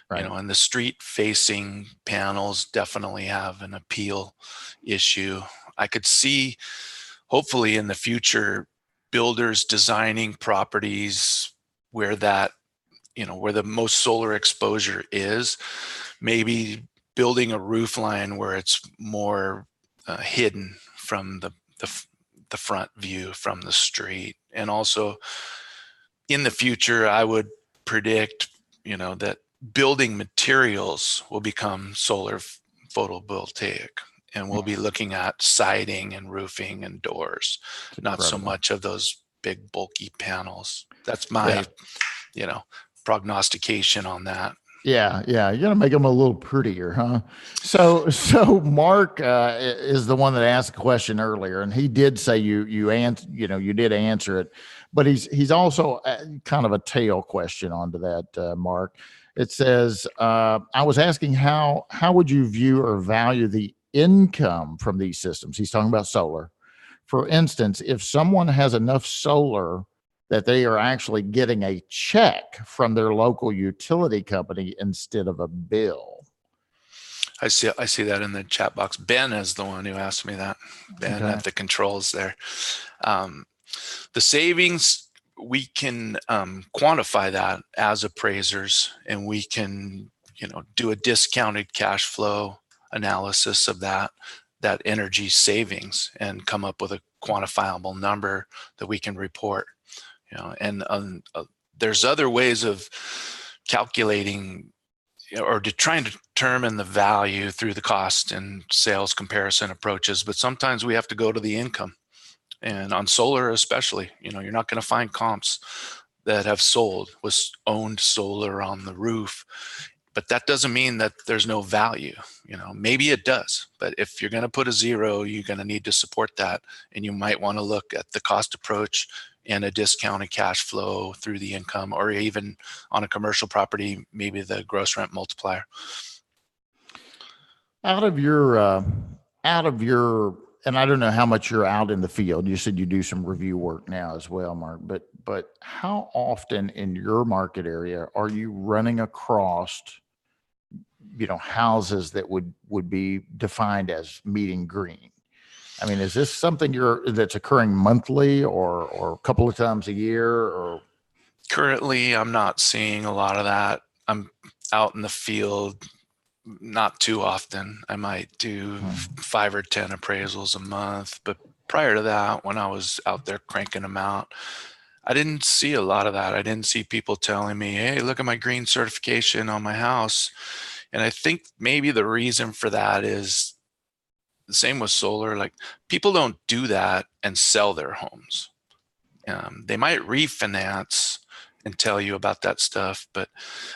Right. And the street facing panels definitely have an appeal issue. I could see, hopefully in the future, builders designing properties where where the most solar exposure is, maybe building a roof line where it's more hidden from the front view from the street. And also in the future, I would predict, that building materials will become solar photovoltaic, and we'll be looking at siding and roofing and doors, not so much of those big bulky panels. That's my, prognostication on that. Yeah, you're gonna make them a little prettier, huh? So Mark is the one that asked the question earlier, and he did say you did answer it, but he's also kind of a tail question onto that, Mark. It says, I was asking how would you view or value the income from these systems? He's talking about solar. For instance, if someone has enough solar that they are actually getting a check from their local utility company instead of a bill. I see that in the chat box. Ben is the one who asked me that. Ben at the controls there. The savings, we can quantify that as appraisers, and we can do a discounted cash flow analysis of that energy savings and come up with a quantifiable number that we can report. And there's other ways of calculating or to trying to determine the value through the cost and sales comparison approaches, but sometimes we have to go to the income. And on solar especially, you're not going to find comps that have owned solar on the roof, but that doesn't mean that there's no value. Maybe it does, but if you're going to put a zero, you're going to need to support that, and you might want to look at the cost approach and a discounted cash flow through the income, or even on a commercial property, maybe the gross rent multiplier. Out of your, and I don't know how much you're out in the field. You said you do some review work now as well, Mark, but how often in your market area are you running across, houses that would be defined as meeting green? I mean, is this something that's occurring monthly or a couple of times a year? Or currently, I'm not seeing a lot of that. I'm out in the field not too often. I might do 5 or 10 appraisals a month, but prior to that, when I was out there cranking them out, I didn't see a lot of that. I didn't see people telling me, "Hey, look at my green certification on my house." And I think maybe the reason for that is the same with solar. Like, people don't do that and sell their homes. They might refinance and tell you about that stuff, but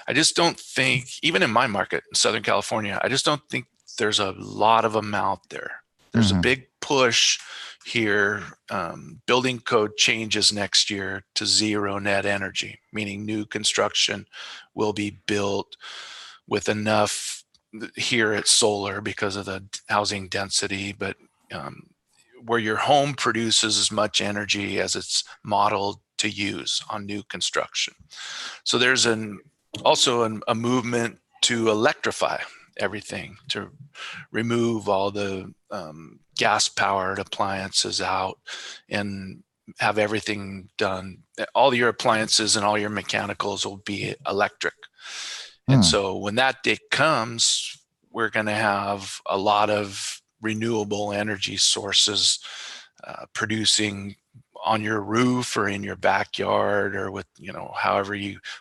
I just don't think, even in my market in Southern California, I just don't think there's a lot of them out there. There's a big push here. Building code changes next year to zero net energy, meaning new construction will be built with enough here at solar because of the housing density, but where your home produces as much energy as it's modeled to use on new construction. So there's also a movement to electrify everything, to remove all the gas powered appliances out and have everything done. All your appliances and all your mechanicals will be electric. And so when that day comes, we're going to have a lot of renewable energy sources producing on your roof or in your backyard or with,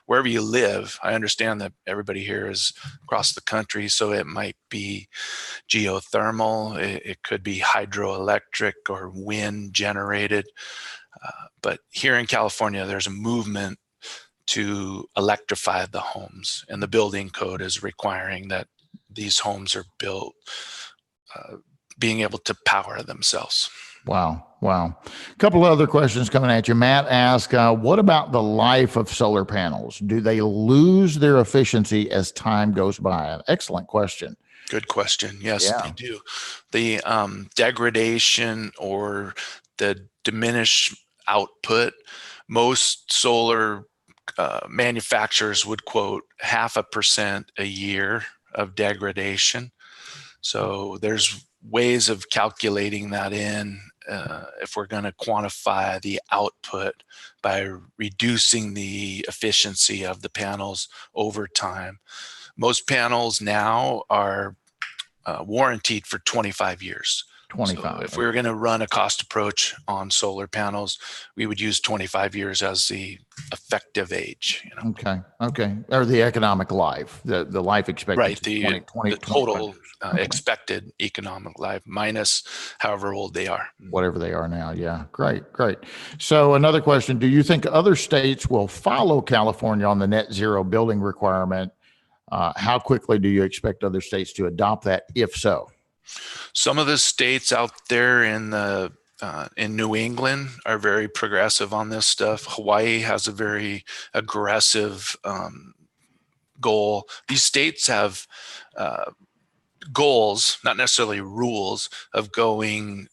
wherever you live. I understand that everybody here is across the country, so it might be geothermal, it could be hydroelectric or wind generated. But here in California, there's a movement to electrify the homes, and the building code is requiring that these homes are built being able to power themselves. Wow. A couple of other questions coming at you. Matt asked, what about the life of solar panels? Do they lose their efficiency as time goes by? An excellent question. Good question. Yes, they do. The degradation or the diminished output, most solar manufacturers would quote 0.5% a year of degradation. So there's ways of calculating that in if we're going to quantify the output by reducing the efficiency of the panels over time. Most panels now are warranted for 25 years. 25. So if we were going to run a cost approach on solar panels, we would use 25 years as the effective age. Okay. Or the economic life, the life expectancy. Right. The total expected economic life minus however old they are. Whatever they are now. Yeah. Great. So another question, do you think other states will follow California on the net zero building requirement? How quickly do you expect other states to adopt that, if so? Some of the states out there in New England are very progressive on this stuff. Hawaii has a very aggressive goal. These states have goals, not necessarily rules, of going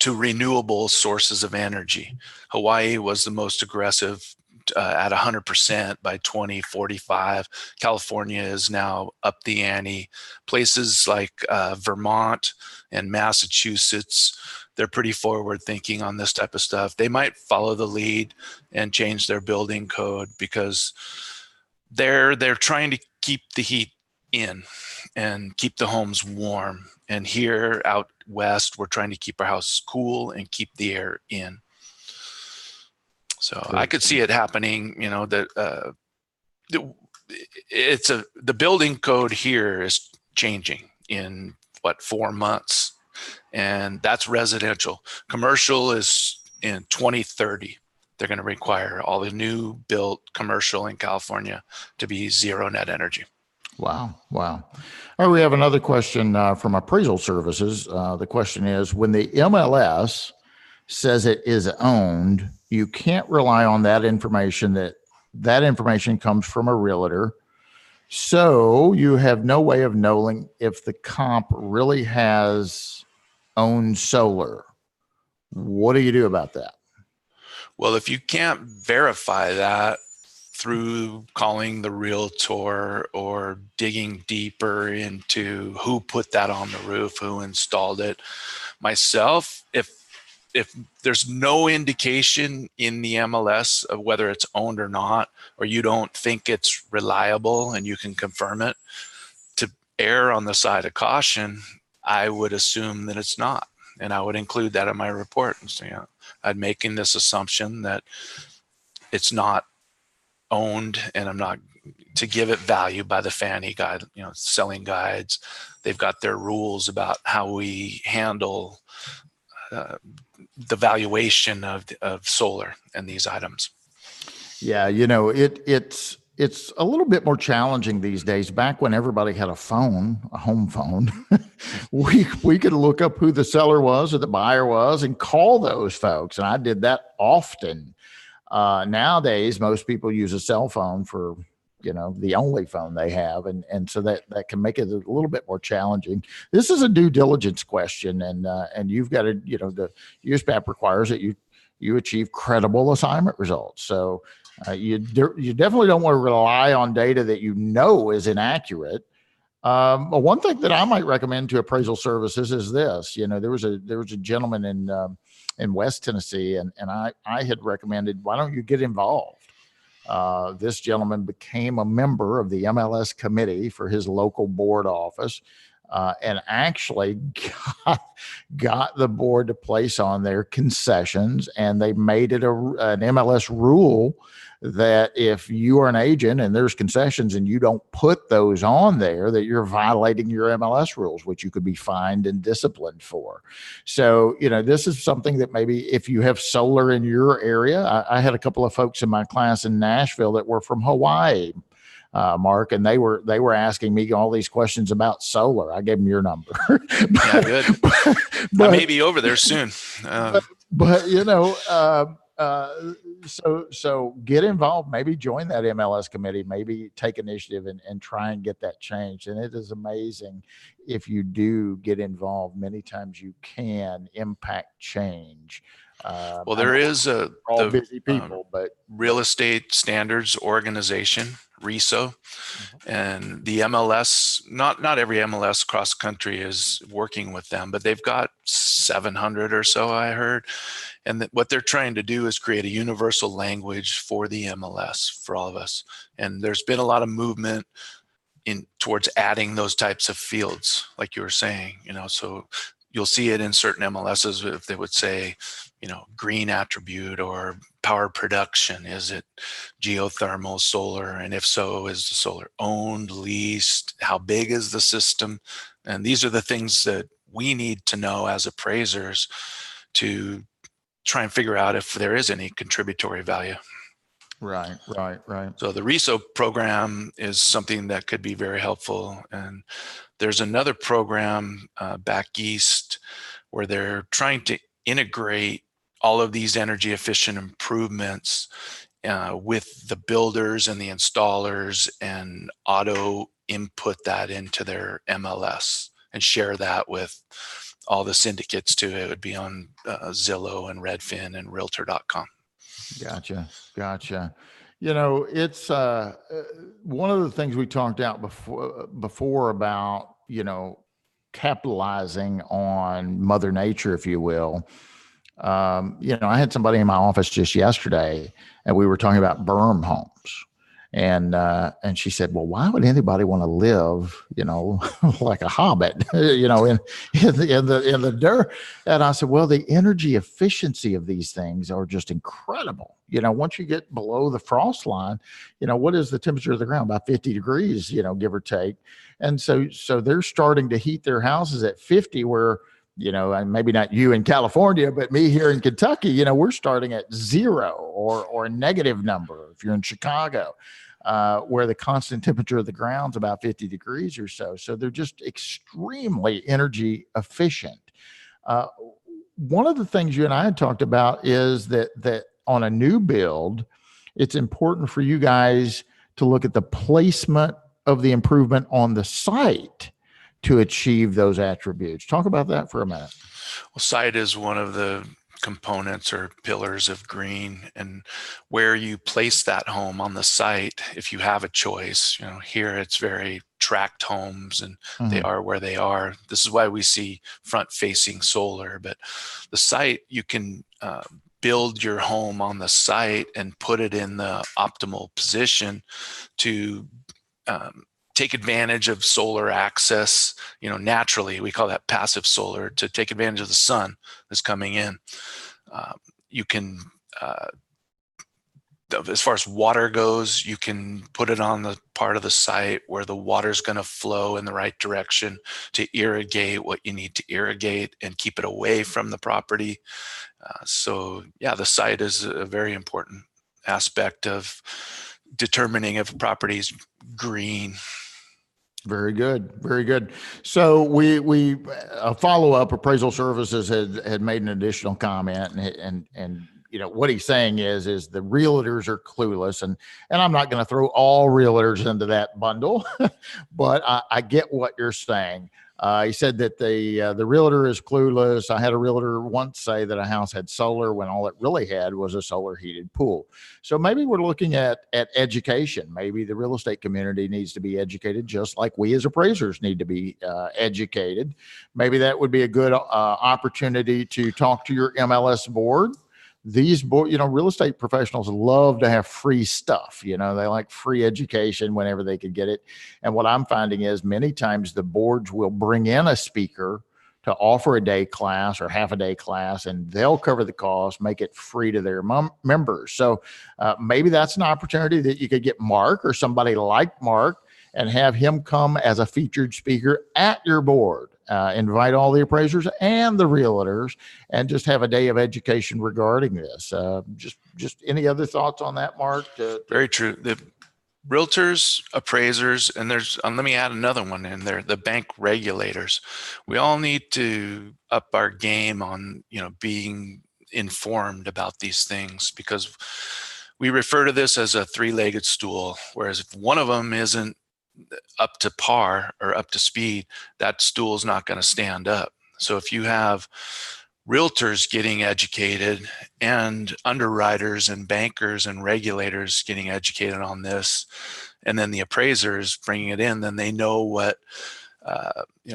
to renewable sources of energy. Hawaii was the most aggressive at 100% by 2045. California is now up the ante. Places like Vermont and Massachusetts, they're pretty forward thinking on this type of stuff. They might follow the lead and change their building code because they're trying to keep the heat in and keep the homes warm. And here out west, we're trying to keep our house cool and keep the air in. So I could see it happening, that the building code here is changing in 4 months, and that's residential. Commercial is in 2030. They're going to require all the new built commercial in California to be zero net energy. Wow. All right, we have another question from Appraisal Services. The question is, when the MLS says it is owned, you can't rely on that information. That information comes from a realtor. So you have no way of knowing if the comp really has owned solar. What do you do about that? Well, if you can't verify that through calling the realtor or digging deeper into who put that on the roof, who installed it, myself, if there's no indication in the MLS of whether it's owned or not, or you don't think it's reliable and you can confirm it, to err on the side of caution, I would assume that it's not. And I would include that in my report. And so, I'm making this assumption that it's not owned, and I'm not to give it value by the Fannie guide, selling guides. They've got their rules about how we handle the valuation of solar and these items. Yeah, it's a little bit more challenging these days. Back when everybody had a home phone, we could look up who the seller was or the buyer was and call those folks. And I did that often. Nowadays, most people use a cell phone for the only phone they have. And so that can make it a little bit more challenging. This is a due diligence question, and you've got to, the USPAP requires that you achieve credible assignment results. So you definitely don't want to rely on data that is inaccurate. One thing that I might recommend to appraisal services is this. There was a gentleman in West Tennessee, and I had recommended, why don't you get involved? This gentleman became a member of the MLS committee for his local board office, and actually got the board to place on their concessions, and they made it an MLS rule that if you are an agent and there's concessions and you don't put those on there, that you're violating your MLS rules, which you could be fined and disciplined for. So, this is something that maybe if you have solar in your area, I had a couple of folks in my class in Nashville that were from Hawaii, Mark, and they were asking me all these questions about solar. I gave them your number. Yeah, good. I may be over there soon. So get involved, maybe join that MLS committee, maybe take initiative and try and get that changed. And it is amazing if you do get involved. Many times you can impact change. Well, there is all busy people, but Real Estate Standards Organization, RESO, and the MLS. Not every MLS across the country is working with them, but they've got 700 or so, I heard. And what they're trying to do is create a universal language for the MLS for all of us. And there's been a lot of movement towards adding those types of fields, like you were saying. So you'll see it in certain MLSs if they would say, green attribute or power production. Is it geothermal, solar? And if so, is the solar owned, leased? How big is the system? And these are the things that we need to know as appraisers to try and figure out if there is any contributory value. Right. So the RESO program is something that could be very helpful. And there's another program back east where they're trying to integrate all of these energy efficient improvements with the builders and the installers, and auto input that into their MLS and share that with all the syndicates too. It would be on Zillow and Redfin and Realtor.com. Gotcha. It's one of the things we talked out before about, capitalizing on Mother Nature, if you will. I had somebody in my office just yesterday, and we were talking about berm homes. And she said, well, why would anybody want to live, like a hobbit, in the dirt? And I said, well, the energy efficiency of these things are just incredible. Once you get below the frost line, what is the temperature of the ground? About 50 degrees, give or take. And so they're starting to heat their houses at 50, where, and maybe not you in California, but me here in Kentucky, we're starting at 0 or a negative number if you're in Chicago, where the constant temperature of the ground's about 50 degrees or so. So they're just extremely energy efficient. One of the things you and I had talked about is that on a new build, it's important for you guys to look at the placement of the improvement on the site to achieve those attributes. Talk about that for a minute. Well, site is one of the components or pillars of green, and where you place that home on the site, if you have a choice. Here it's very tract homes, and they are where they are. This is why we see front facing solar, but the site, you can build your home on the site and put it in the optimal position to take advantage of solar access, naturally. We call that passive solar, to take advantage of the sun that's coming in. You can, as far as water goes, you can put it on the part of the site where the water's going to flow in the right direction to irrigate what you need to irrigate and keep it away from the property. The site is a very important aspect of determining if a property is green. Very good. So we a follow-up, Appraisal Services had made an additional comment, and what he's saying is the realtors are clueless, and I'm not going to throw all realtors into that bundle, but I get what you're saying. He said that the realtor is clueless. I had a realtor once say that a house had solar when all it really had was a solar heated pool. So maybe we're looking at education. Maybe the real estate community needs to be educated, just like we as appraisers need to be educated. Maybe that would be a good opportunity to talk to your MLS board these real estate professionals love to have free stuff. They like free education whenever they could get it. And what I'm finding is many times the boards will bring in a speaker to offer a day class or half a day class, and they'll cover the cost, make it free to their members. So maybe that's an opportunity that you could get Mark or somebody like Mark and have him come as a featured speaker at your board. Invite all the appraisers and the realtors and just have a day of education regarding this. Just any other thoughts on that, Mark? Very true. The realtors, appraisers, and let me add another one in there, the bank regulators. We all need to up our game on, being informed about these things, because we refer to this as a three-legged stool, whereas if one of them isn't up to par or up to speed, that stool is not going to stand up. So if you have realtors getting educated and underwriters and bankers and regulators getting educated on this, and then the appraisers bringing it in, then they know what,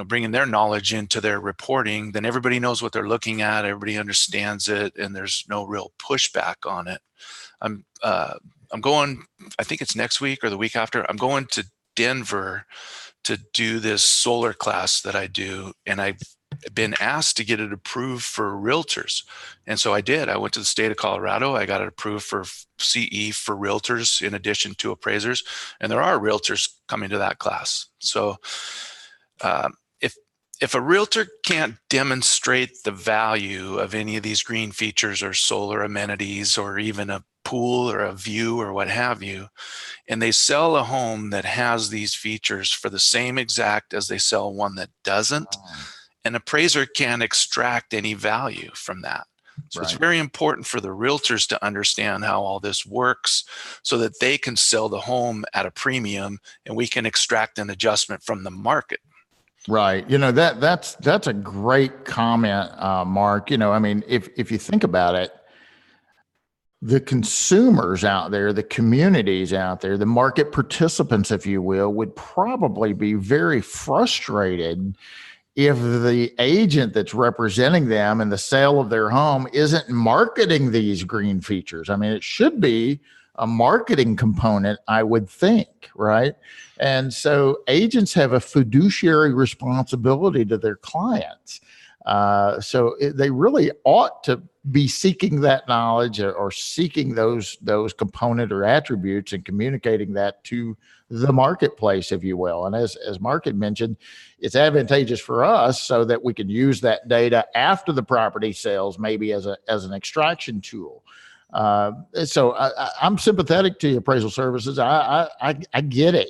bringing their knowledge into their reporting, then everybody knows what they're looking at, everybody understands it, and there's no real pushback on it. I'm going, I think it's next week or the week after, I'm going to Denver to do this solar class that I do, and I've been asked to get it approved for realtors. And so I did. I went to the state of Colorado. I got it approved for CE for realtors in addition to appraisers. And there are realtors coming to that class. So if a realtor can't demonstrate the value of any of these green features or solar amenities or even a pool or a view or what have you, and they sell a home that has these features for the same exact as they sell one that doesn't, an appraiser can't extract any value from that. So It's very important for the realtors to understand how all this works so that they can sell the home at a premium and we can extract an adjustment from the market. Right. That's a great comment, Mark. If you think about it, the consumers out there, the communities out there, the market participants, if you will, would probably be very frustrated if the agent that's representing them in the sale of their home isn't marketing these green features. It should be a marketing component, I would think, right? And so agents have a fiduciary responsibility to their clients. So they really ought to be seeking that knowledge or seeking those component or attributes and communicating that to the marketplace, if you will. And as Mark had mentioned, it's advantageous for us so that we can use that data after the property sells, maybe as an extraction tool. So I'm sympathetic to appraisal services. I get it.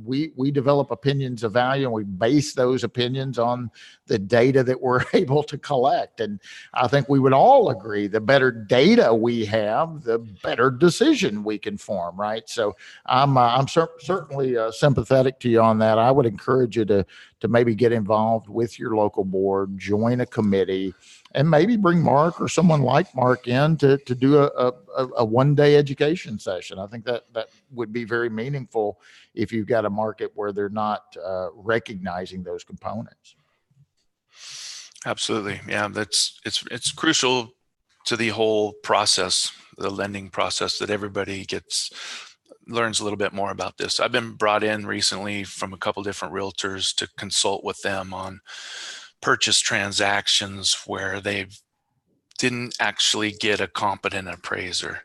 We develop opinions of value and we base those opinions on the data that we're able to collect. And I think we would all agree the better data we have, the better decision we can form. Right. So I'm certainly sympathetic to you on that. I would encourage you to maybe get involved with your local board, join a committee, and maybe bring Mark or someone like Mark in to do a one-day education session. I think that would be very meaningful if you've got a market where they're not recognizing those components. Absolutely. Yeah, it's crucial to the whole process, the lending process, that everybody learns a little bit more about this. I've been brought in recently from a couple different realtors to consult with them on purchase transactions where they didn't actually get a competent appraiser.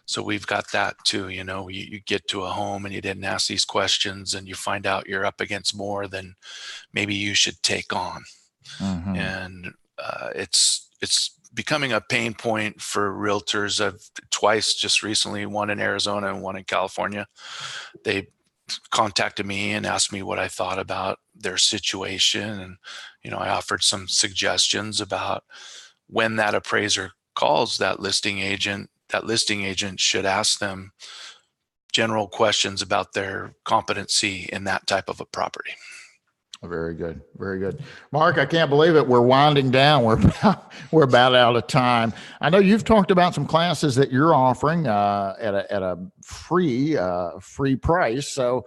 So we've got that too. You get to a home and you didn't ask these questions and you find out you're up against more than maybe you should take on. Mm-hmm. And it's becoming a pain point for realtors. I've twice just recently, one in Arizona and one in California. They contacted me and asked me what I thought about their situation. And, I offered some suggestions about when that appraiser calls that listing agent should ask them general questions about their competency in that type of a property. Very good. Very good. Mark, I can't believe it. We're winding down. We're about out of time. I know you've talked about some classes that you're offering at a free price. So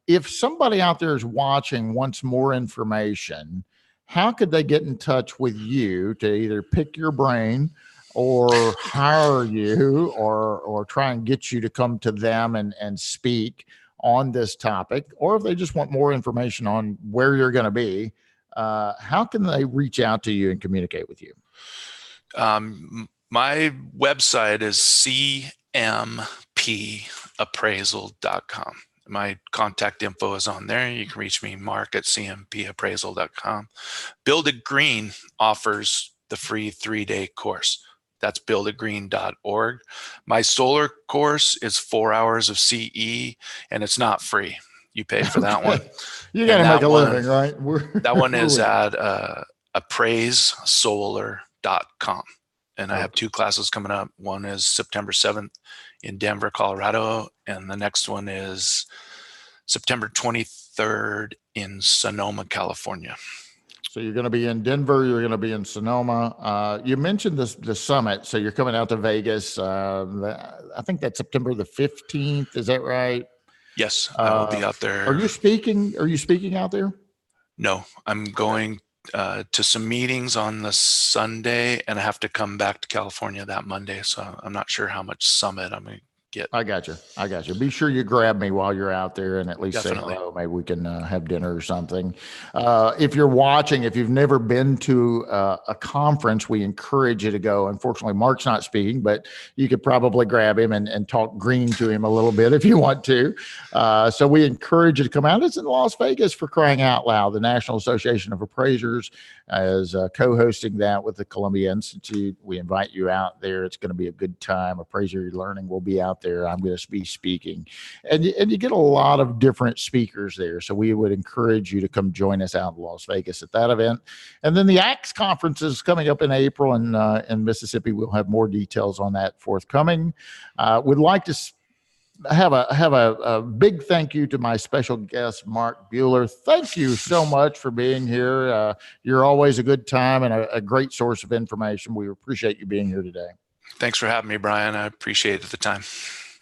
if somebody out there is watching, wants more information, how could they get in touch with you to either pick your brain or hire you or try and get you to come to them and speak on this topic, or if they just want more information on where you're going to be, how can they reach out to you and communicate with you? My website is cmpappraisal.com. My contact info is on there. You can reach me, Mark, at cmpappraisal.com. Build It Green offers the free 3-day course. That's builditgreen.org. My solar course is 4 hours of CE, and it's not free. You pay for that one. You got to make a living, right? That one is at appraisesolar.com. And I have 2 classes coming up. One is September 7th in Denver, Colorado. And the next one is September 23rd in Sonoma, California. So you're going to be in Denver. You're going to be in Sonoma. You mentioned the summit. So you're coming out to Vegas. I think that's September the 15th. Is that right? Yes, I will be out there. Are you speaking? Are you speaking out there? No, I'm going to some meetings on the Sunday, and I have to come back to California that Monday. So I'm not sure how much summit I'm going to get. I got you. Be sure you grab me while you're out there and at least Definitely. say hello. Maybe we can have dinner or something. If you're watching, if you've never been to a conference, we encourage you to go. Unfortunately, Mark's not speaking, but you could probably grab him and talk green to him a little bit if you want to. So we encourage you to come out. It's in Las Vegas, for crying out loud. The National Association of Appraisers is co-hosting that with the Columbia Institute. We invite you out there. It's going to be a good time. Appraiser eLearning will be out there. I'm going to be speaking, and you get a lot of different speakers there. So we would encourage you to come join us out in Las Vegas at that event. And then the ACTS conference is coming up in April in Mississippi. We'll have more details on that forthcoming. Would like to have a big thank you to my special guest, Mark Buhler. Thank you so much for being here. You're always a good time and a great source of information. We appreciate you being here today. Thanks for having me, Brian. I appreciate the time.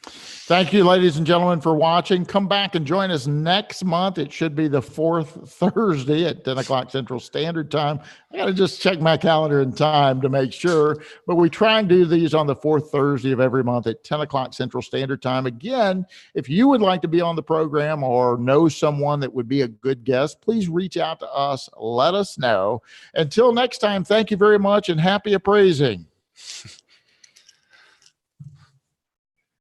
Thank you, ladies and gentlemen, for watching. Come back and join us next month. It should be the 4th Thursday at 10 o'clock Central Standard Time. I got to just check my calendar and time to make sure. But we try and do these on the 4th Thursday of every month at 10 o'clock Central Standard Time. Again, if you would like to be on the program or know someone that would be a good guest, please reach out to us. Let us know. Until next time, thank you very much and happy appraising.